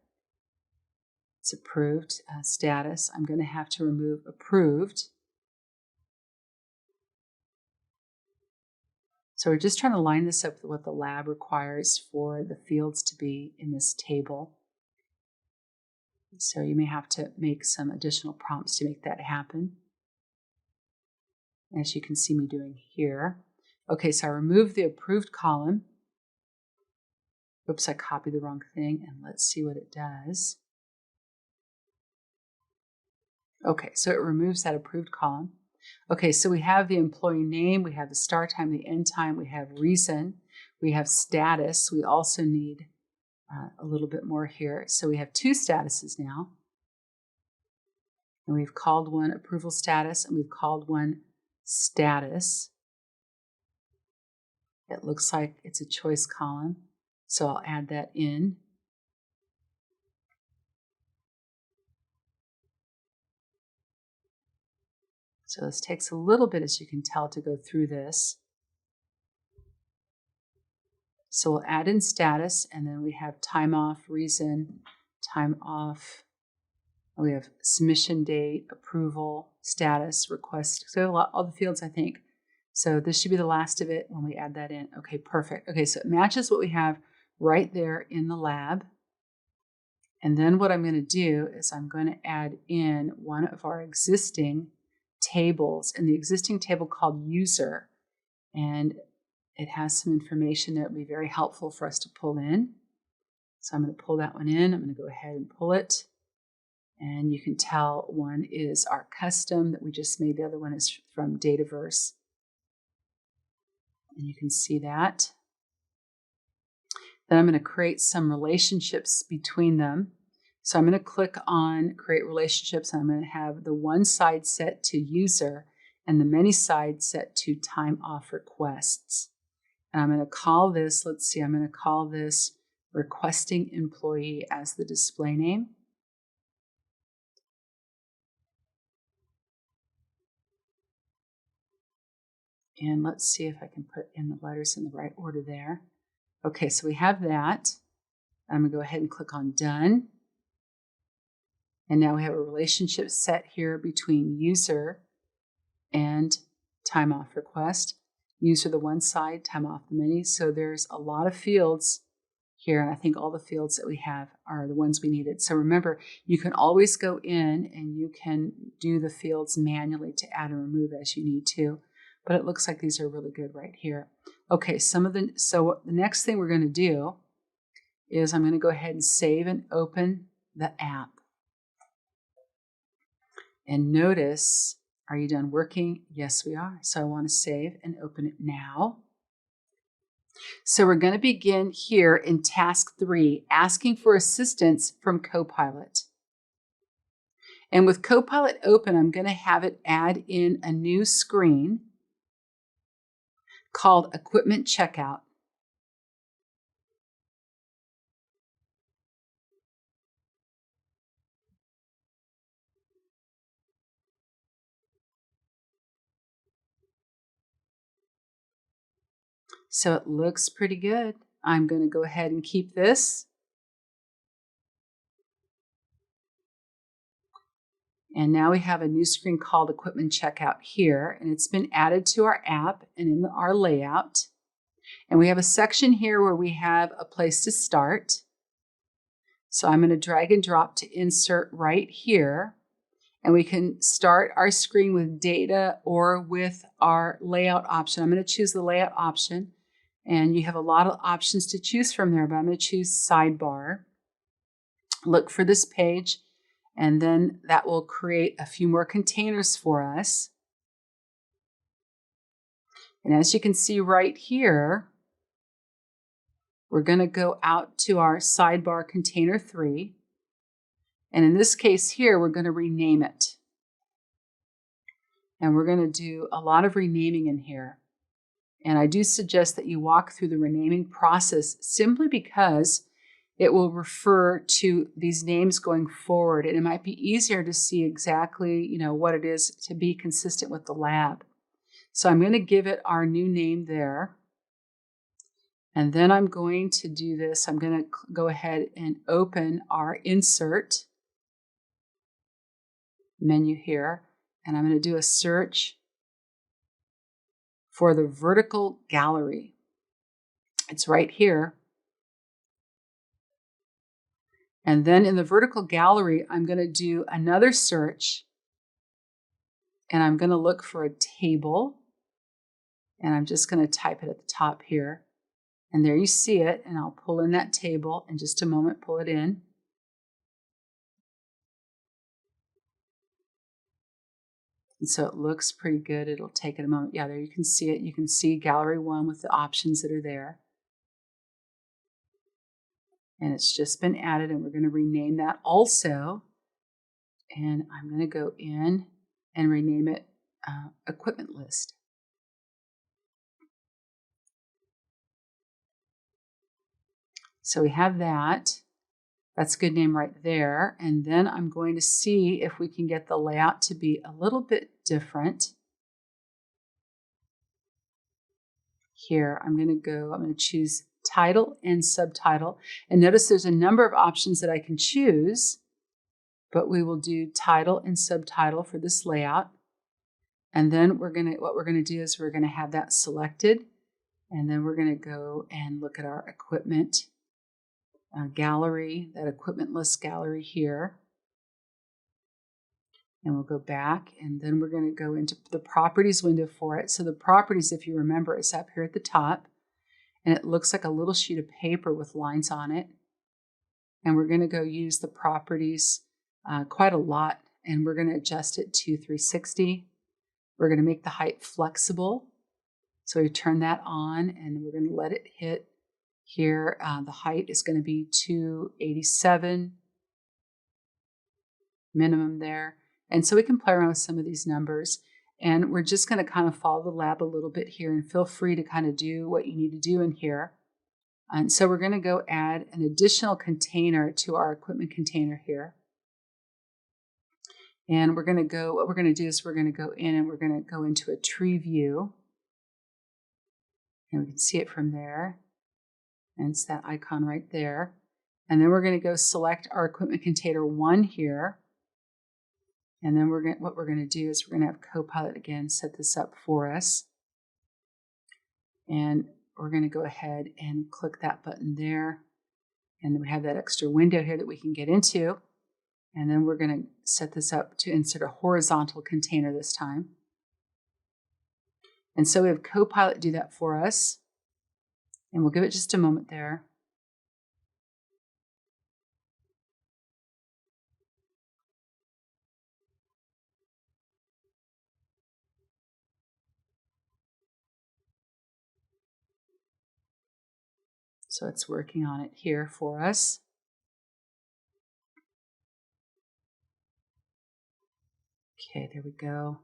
It's approved status. I'm going to have to remove approved. So we're just trying to line this up with what the lab requires for the fields to be in this table. So you may have to make some additional prompts to make that happen, as you can see me doing here. Okay, so I removed the approved column. Oops, I copied the wrong thing, and let's see what it does. Okay, so it removes that approved column. Okay, so we have the employee name, we have the start time, the end time, we have reason, we have status. We also need a little bit more here. So we have 2 statuses now. And we've called one approval status, and we've called one status. It looks like it's a choice column, so I'll add that in. So this takes a little bit, as you can tell, to go through this. So we'll add in status, and then we have time off, reason, time off. We have submission date, approval, status, request. So we have all the fields, I think. So this should be the last of it when we add that in. Okay, perfect. Okay, so it matches what we have right there in the lab. And then what I'm going to do is I'm going to add in one of our existing tables, and the existing table called user. And it has some information that would be very helpful for us to pull in. So I'm going to pull that one in. I'm going to go ahead and pull it. And you can tell one is our custom that we just made. The other one is from Dataverse. And you can see that. Then I'm going to create some relationships between them. So I'm going to click on create relationships, and I'm going to have the one side set to user and the many side set to time off requests. And I'm going to call this, let's see, I'm going to call this requesting employee as the display name. And let's see if I can put in the letters in the right order there. Okay, so we have that. I'm going to go ahead and click on Done. And now we have a relationship set here between user and time off request. User the one side, time off the many. So there's a lot of fields here, and I think all the fields that we have are the ones we needed. So remember, you can always go in and you can do the fields manually to add and remove as you need to. But it looks like these are really good right here. Okay, so the next thing we're going to do is I'm going to go ahead and save and open the app. And notice, are you done working? Yes, we are. So I want to save and open it now. So we're going to begin here in task 3, asking for assistance from Copilot. And with Copilot open, I'm going to have it add in a new screen called Equipment Checkout. So it looks pretty good. I'm going to go ahead and keep this. And now we have a new screen called Equipment Checkout here, and it's been added to our app and in our layout. And we have a section here where we have a place to start. So I'm going to drag and drop to insert right here. And we can start our screen with data or with our layout option. I'm going to choose the layout option. And you have a lot of options to choose from there, but I'm going to choose sidebar. Look for this page, and then that will create a few more containers for us. And as you can see right here, we're going to go out to our sidebar container 3. And in this case here, we're going to rename it. And we're going to do a lot of renaming in here. And I do suggest that you walk through the renaming process simply because it will refer to these names going forward. And it might be easier to see exactly, what it is to be consistent with the lab. So I'm going to give it our new name there. And then I'm going to do this. I'm going to go ahead and open our insert menu here. And I'm going to do a search for the vertical gallery. It's right here. And then in the vertical gallery, I'm going to do another search. And I'm going to look for a table. And I'm just going to type it at the top here. And there you see it. And I'll pull in that table in just a moment, pull it in. And so it looks pretty good. It'll take it a moment. Yeah, there you can see it. You can see Gallery 1 with the options that are there. And it's just been added, and we're going to rename that also. And I'm going to go in and rename it Equipment List. So we have that. That's a good name right there. And then I'm going to see if we can get the layout to be a little bit different. Here, I'm going to choose title and subtitle. And notice there's a number of options that I can choose, but we will do title and subtitle for this layout. And then what we're going to do is we're going to have that selected. And then we're going to go and look at our equipment gallery, that equipment list gallery here. And we'll go back, and then we're going to go into the properties window for it. So the properties, if you remember, is up here at the top, and it looks like a little sheet of paper with lines on it. And we're going to go use the properties quite a lot, and we're going to adjust it to 360. We're going to make the height flexible. So we turn that on, and we're going to let it hit here. The height is going to be 287 minimum there. And so we can play around with some of these numbers, and we're just going to kind of follow the lab a little bit here, and feel free to kind of do what you need to do in here. And so we're going to go add an additional container to our equipment container here. And what we're going to do is we're going to go in and we're going to go into a tree view. And we can see it from there. And it's that icon right there. And then we're going to go select our equipment container 1 here. And then what we're going to do is we're going to have Copilot again set this up for us. And we're going to go ahead and click that button there. And then we have that extra window here that we can get into. And then we're going to set this up to insert a horizontal container this time. And so we have Copilot do that for us. And we'll give it just a moment there. So it's working on it here for us. Okay, there we go.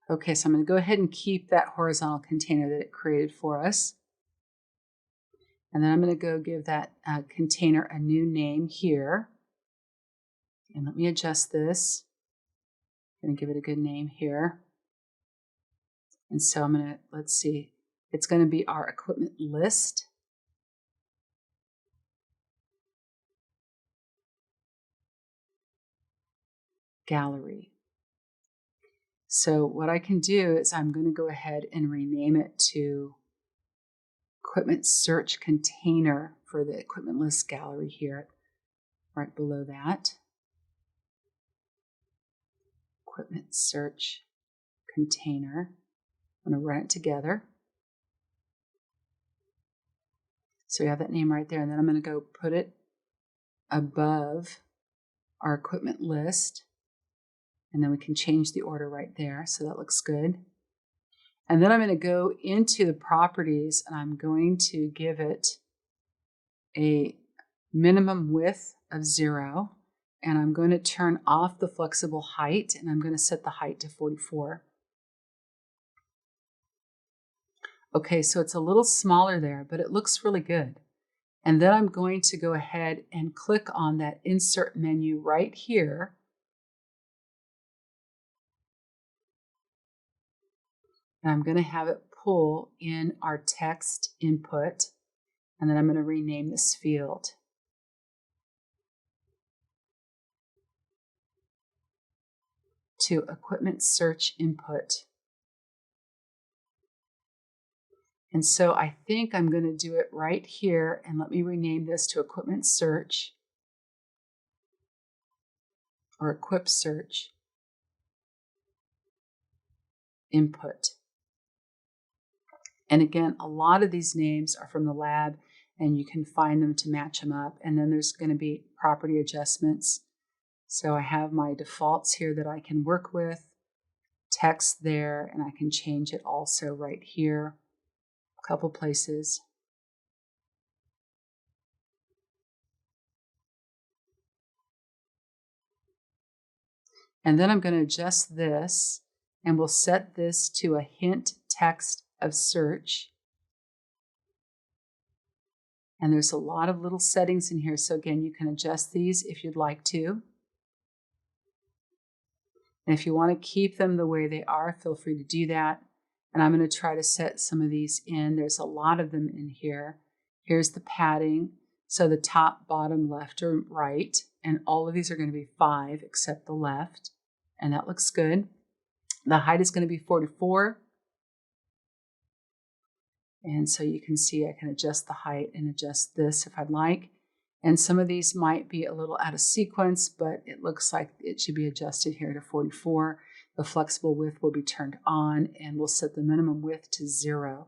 Okay, so I'm going to go ahead and keep that horizontal container that it created for us. And then I'm going to go give that container a new name here. And let me adjust this. I'm going to give it a good name here. And so I'm going to, let's see, it's going to be our equipment list. Gallery. So what I can do is I'm going to go ahead and rename it to Equipment Search Container for the equipment list gallery here, right below that. equipment search container. I'm going to run it together. So we have that name right there, and then I'm going to go put it above our equipment list, and then we can change the order right there, so that looks good. And then I'm going to go into the properties, and I'm going to give it a minimum width of 0, and I'm going to turn off the flexible height, and I'm going to set the height to 44. Okay, so it's a little smaller there, but it looks really good. And then I'm going to go ahead and click on that insert menu right here. And I'm going to have it pull in our text input, and then I'm going to rename this field to equipment search input. And so I think I'm going to do it right here, and let me rename this to equipment search or equip search input. And again, a lot of these names are from the lab, and you can find them to match them up. And then there's going to be property adjustments. So I have my defaults here that I can work with, text there, and I can change it also right here, a couple places. And then I'm going to adjust this, and we'll set this to a hint text of search. And there's a lot of little settings in here. So again, you can adjust these if you'd like to. And if you want to keep them the way they are, feel free to do that. And I'm going to try to set some of these in. There's a lot of them in here. Here's the padding. So the top, bottom, left, or right. And all of these are going to be 5 except the left. And that looks good. The height is going to be 44. And so you can see I can adjust the height and adjust this if I'd like. And some of these might be a little out of sequence, but it looks like it should be adjusted here to 44. The flexible width will be turned on, and we'll set the minimum width to 0.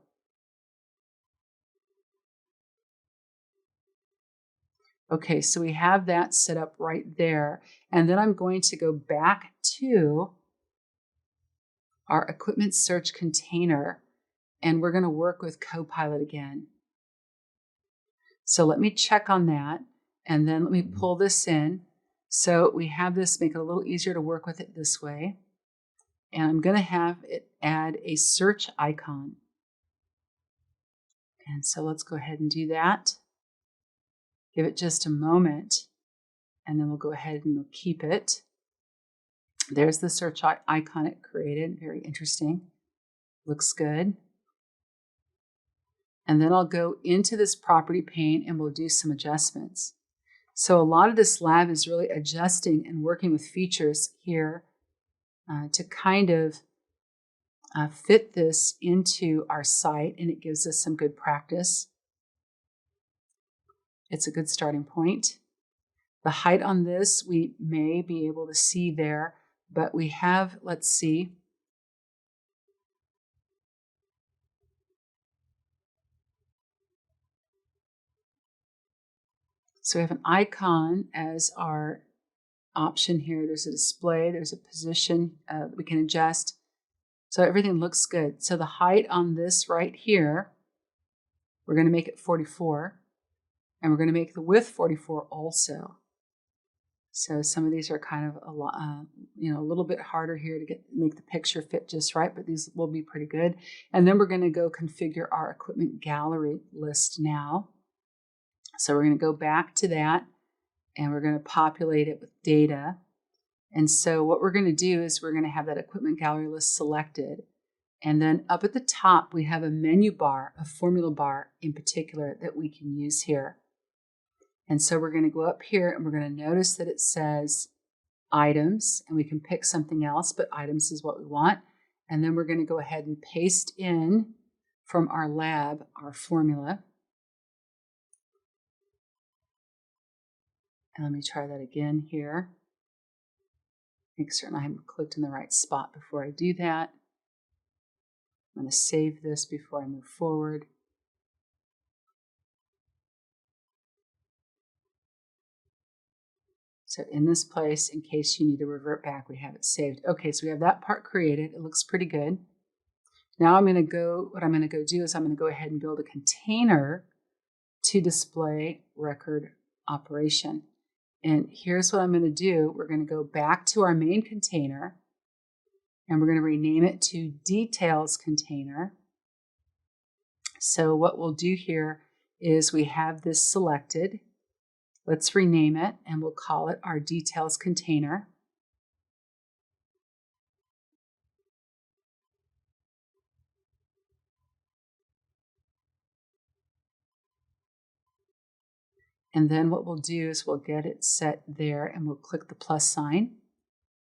Okay, so we have that set up right there. And then I'm going to go back to our equipment search container, and we're going to work with Copilot again. So let me check on that, and then let me pull this in. So we have this, make it a little easier to work with it this way. And I'm going to have it add a search icon. And so let's go ahead and do that. Give it just a moment, and then we'll go ahead and we'll keep it. There's the search icon it created. Very interesting. Looks good. And then I'll go into this property pane and we'll do some adjustments. So a lot of this lab is really adjusting and working with features here to kind of fit this into our site, and it gives us some good practice. It's a good starting point. The height on this we may be able to see there, but we have, let's see, so we have an icon as our option here. There's a display, there's a position that we can adjust. So everything looks good. So the height on this right here, we're going to make it 44, and we're going to make the width 44 also. So some of these are kind of a little bit harder here to make the picture fit just right, but these will be pretty good. And then we're going to go configure our equipment gallery list now. So we're going to go back to that, and we're going to populate it with data. And so what we're going to do is we're going to have that equipment gallery list selected. And then up at the top, we have a menu bar, a formula bar in particular that we can use here. And so we're going to go up here, and we're going to notice that it says items, and we can pick something else, but items is what we want. And then we're going to go ahead and paste in from our lab our formula. And let me try that again here. Make certain I haven't clicked in the right spot before I do that. I'm going to save this before I move forward. So in this place, in case you need to revert back, we have it saved. Okay, so we have that part created. It looks pretty good. Now what I'm going to go do is I'm going to go ahead and build a container to display record operation. And here's what I'm going to do. We're going to go back to our main container, and we're going to rename it to details container. So what we'll do here is we have this selected. Let's rename it, and we'll call it our details container. And then what we'll do is we'll get it set there, and we'll click the plus sign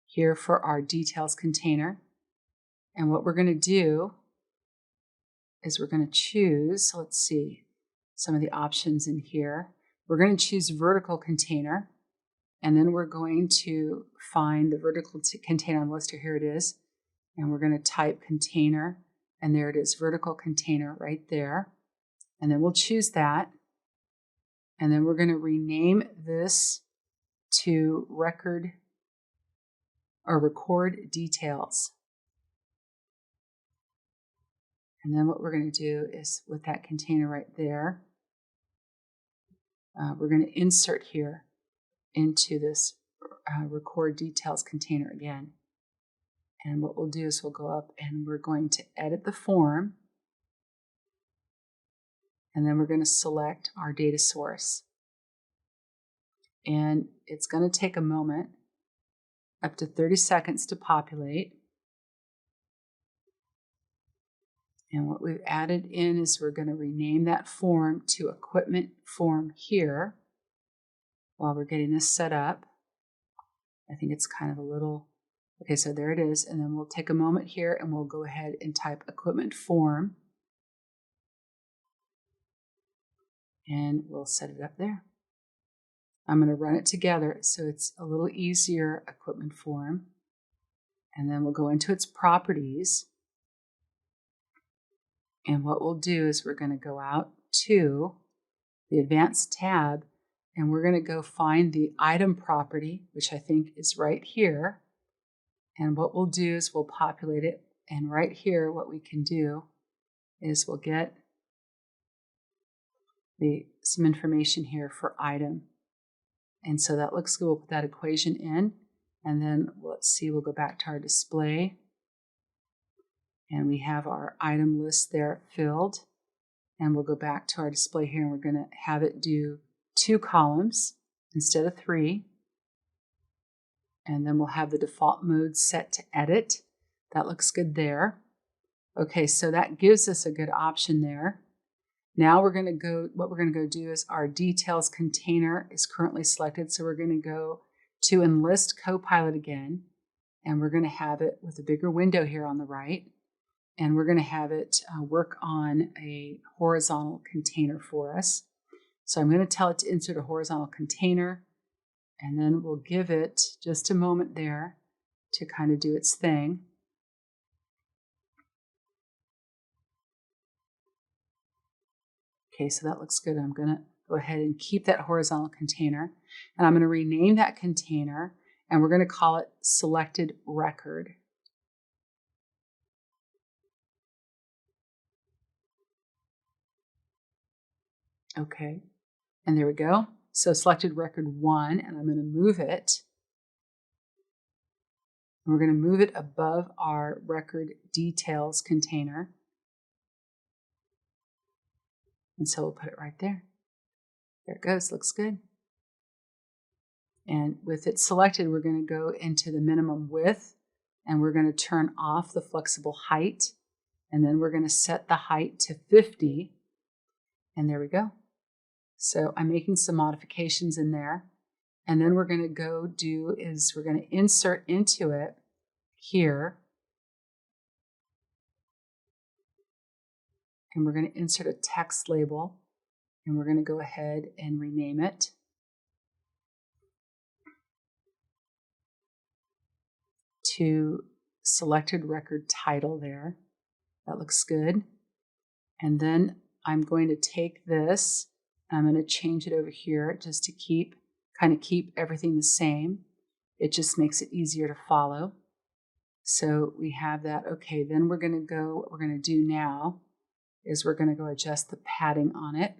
here for our details container. And what we're going to do is we're going to choose, let's see, some of the options in here. We're going to choose vertical container, and then we're going to find the vertical container on the list. Here it is. And we're going to type container, and there it is, vertical container right there. And then we'll choose that. And then we're going to rename this to record or record details. And then what we're going to do is with that container right there, we're going to insert here into this record details container again. And what we'll do is we'll go up and we're going to edit the form. And then we're going to select our data source. And it's going to take a moment, up to 30 seconds to populate. And what we've added in is we're going to rename that form to equipment form here while we're getting this set up. I think it's kind of a little, okay, so there it is. And then we'll take a moment here and we'll go ahead and type equipment form. And we'll set it up there. I'm going to run it together so it's a little easier, equipment form. And then we'll go into its properties. And what we'll do is we're going to go out to the advanced tab, and we're going to go find the item property, which I think is right here. And what we'll do is we'll populate it. And right here, what we can do is we'll get some information here for item. And so that looks good. We'll put that equation in, and then let's see, we'll go back to our display, and we have our item list there filled. And we'll go back to our display here, and we're going to have it do 2 columns instead of 3. And then we'll have the default mode set to edit. That looks good there. Okay, so that gives us a good option there. Now what we're going to go do is our details container is currently selected. So we're going to go to enlist Copilot again, and we're going to have it with a bigger window here on the right. And we're going to have it work on a horizontal container for us. So I'm going to tell it to insert a horizontal container, and then we'll give it just a moment there to kind of do its thing. Okay, so that looks good. I'm going to go ahead and keep that horizontal container, and I'm going to rename that container, and we're going to call it selected record. Okay, and there we go. So selected record 1, and I'm going to move it. We're going to move it above our record details container. And so we'll put it right there. There it goes, looks good. And with it selected, we're going to go into the minimum width, and we're going to turn off the flexible height. And then we're going to set the height to 50. And there we go. So I'm making some modifications in there. And then we're going to go do is we're going to insert into it here. And we're going to insert a text label, and we're going to go ahead and rename it. to selected record title there. That looks good. And then I'm going to take this and I'm going to change it over here just to keep everything the same. It just makes it easier to follow. So we have that. Okay, then what we're going to do now is we're going to go adjust the padding on it.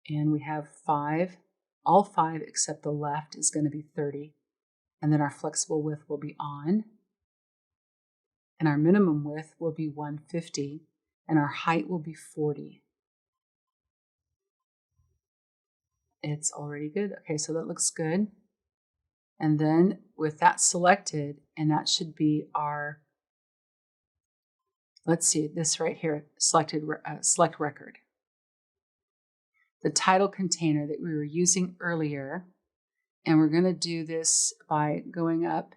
And we have 5, all 5 except the left is going to be 30. And then our flexible width will be on. And our minimum width will be 150. And our height will be 40. It's already good. Okay, so that looks good. And then with that selected, and that should be our, let's see, this right here, select record. The title container that we were using earlier, and we're going to do this by going up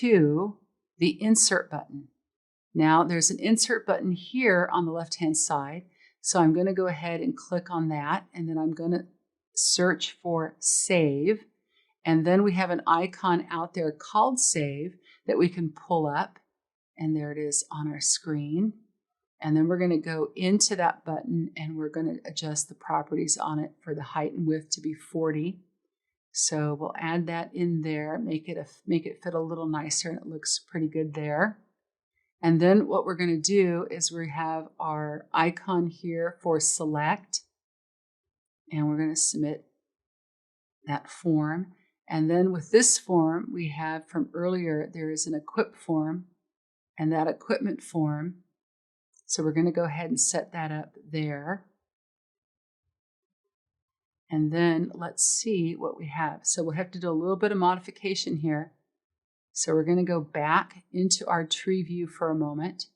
to the insert button. Now there's an insert button here on the left-hand side, so I'm going to go ahead and click on that, and then I'm going to search for save, and then we have an icon out there called save that we can pull up, and there it is on our screen. And then we're going to go into that button and we're going to adjust the properties on it for the height and width to be 40. So we'll add that in there, make it fit a little nicer, and it looks pretty good there. And then what we're going to do is we have our icon here for select, and we're going to submit that form. And then with this form we have from earlier, there is an equip form and that equipment form. So we're going to go ahead and set that up there. And then let's see what we have. So we'll have to do a little bit of modification here. So we're going to go back into our tree view for a moment.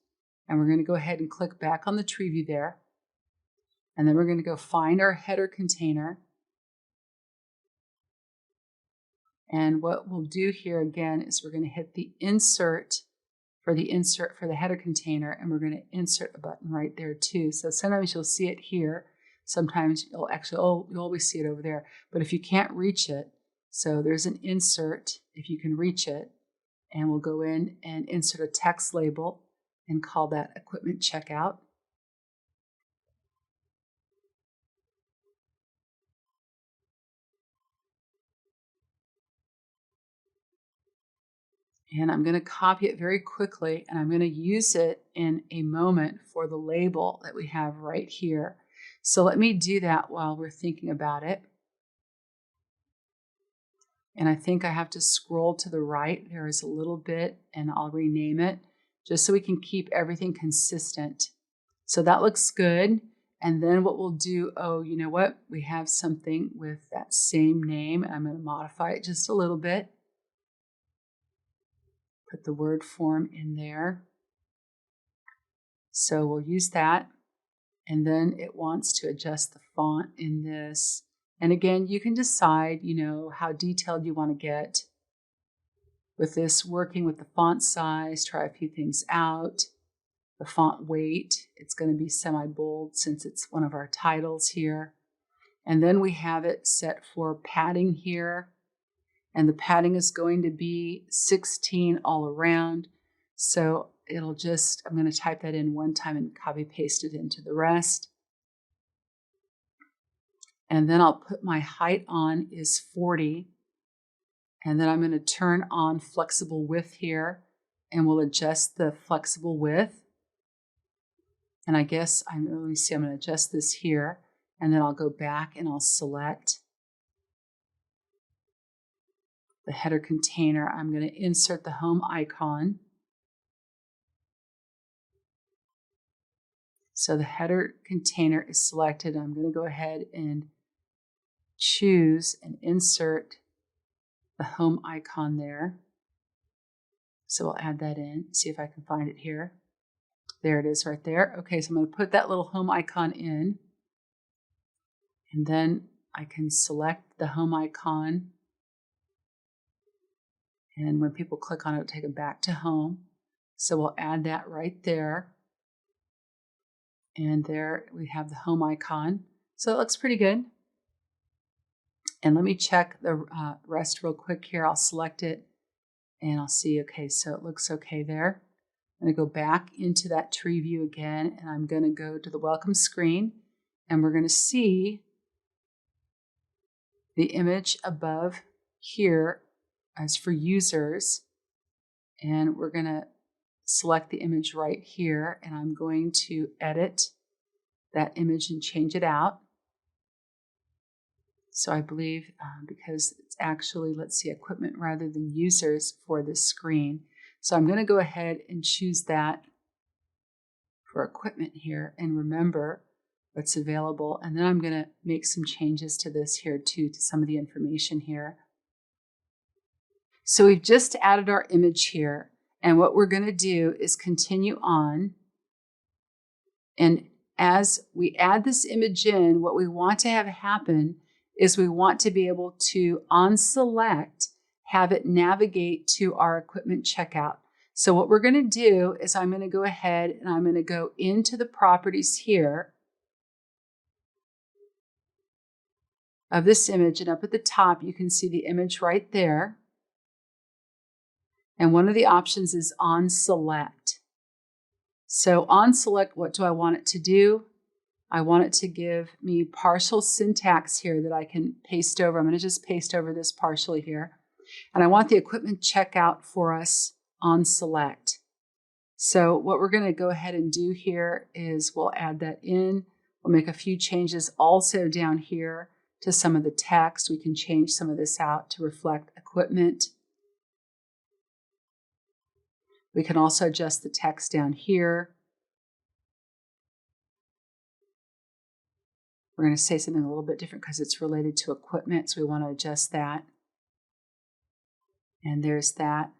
And we're going to go ahead and click back on the tree view there. And then we're going to go find our header container. And what we'll do here again is we're going to hit the insert for the header container, and we're going to insert a button right there too. So sometimes you'll see it here. Sometimes you'll always see it over there. But if you can't reach it, so there's an insert if you can reach it, and we'll go in and insert a text label and call that equipment checkout. And I'm going to copy it very quickly, and I'm going to use it in a moment for the label that we have right here. So let me do that while we're thinking about it. And I think I have to scroll to the right. There is a little bit, and I'll rename it just so we can keep everything consistent. So that looks good. And then what we'll do, oh, you know what? We have something with that same name. I'm going to modify it just a little bit. Put the word form in there. So we'll use that. And then it wants to adjust the font in this. And again, you can decide, how detailed you want to get with this, working with the font size, try a few things out. The font weight, it's going to be semi-bold since it's one of our titles here. And then we have it set for padding here. And the padding is going to be 16 all around. So I'm going to type that in one time and copy paste it into the rest. And then I'll put my height on is 40. And then I'm going to turn on flexible width here, and we'll adjust the flexible width. And I guess let me see, I'm going to adjust this here, and then I'll go back and I'll select the header container. I'm going to insert the home icon. So the header container is selected. I'm going to go ahead and choose and insert the home icon there. So we'll add that in, see if I can find it here. There it is right there. Okay, so I'm going to put that little home icon in. And then I can select the home icon. And when people click on it, it'll take them back to home. So we'll add that right there. And there we have the home icon. So it looks pretty good. And let me check the rest real quick here. I'll select it. And I'll see, okay, so it looks okay there. I'm going to go back into that tree view again, and I'm going to go to the welcome screen, and we're going to see the image above here as for users. And we're going to select the image right here, and I'm going to edit that image and change it out. So I believe because it's actually, let's see, equipment rather than users for this screen. So I'm going to go ahead and choose that for equipment here and remember what's available. And then I'm going to make some changes to this here too, to some of the information here. So we've just added our image here. And what we're going to do is continue on. And as we add this image in, what we want to have happen is we want to be able to, on select, have it navigate to our equipment checkout. So what we're going to do is I'm going to go ahead and I'm going to go into the properties here of this image, and up at the top you can see the image right there. And one of the options is on select. So on select, what do I want it to do? I want it to give me partial syntax here that I can paste over. I'm going to just paste over this partially here. And I want the equipment checkout for us on select. So what we're going to go ahead and do here is we'll add that in. We'll make a few changes also down here to some of the text. We can change some of this out to reflect equipment. We can also adjust the text down here. We're going to say something a little bit different because it's related to equipment, so we want to adjust that. And there's that.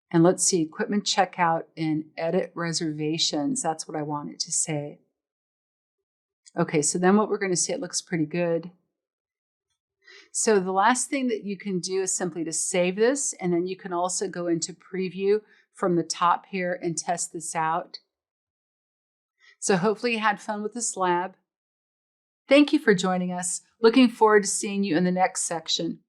And let's see, equipment checkout and edit reservations. That's what I want it to say. Okay, so then what we're going to say, it looks pretty good. So the last thing that you can do is simply to save this, and then you can also go into preview from the top here and test this out. So hopefully you had fun with this lab. Thank you for joining us. Looking forward to seeing you in the next section.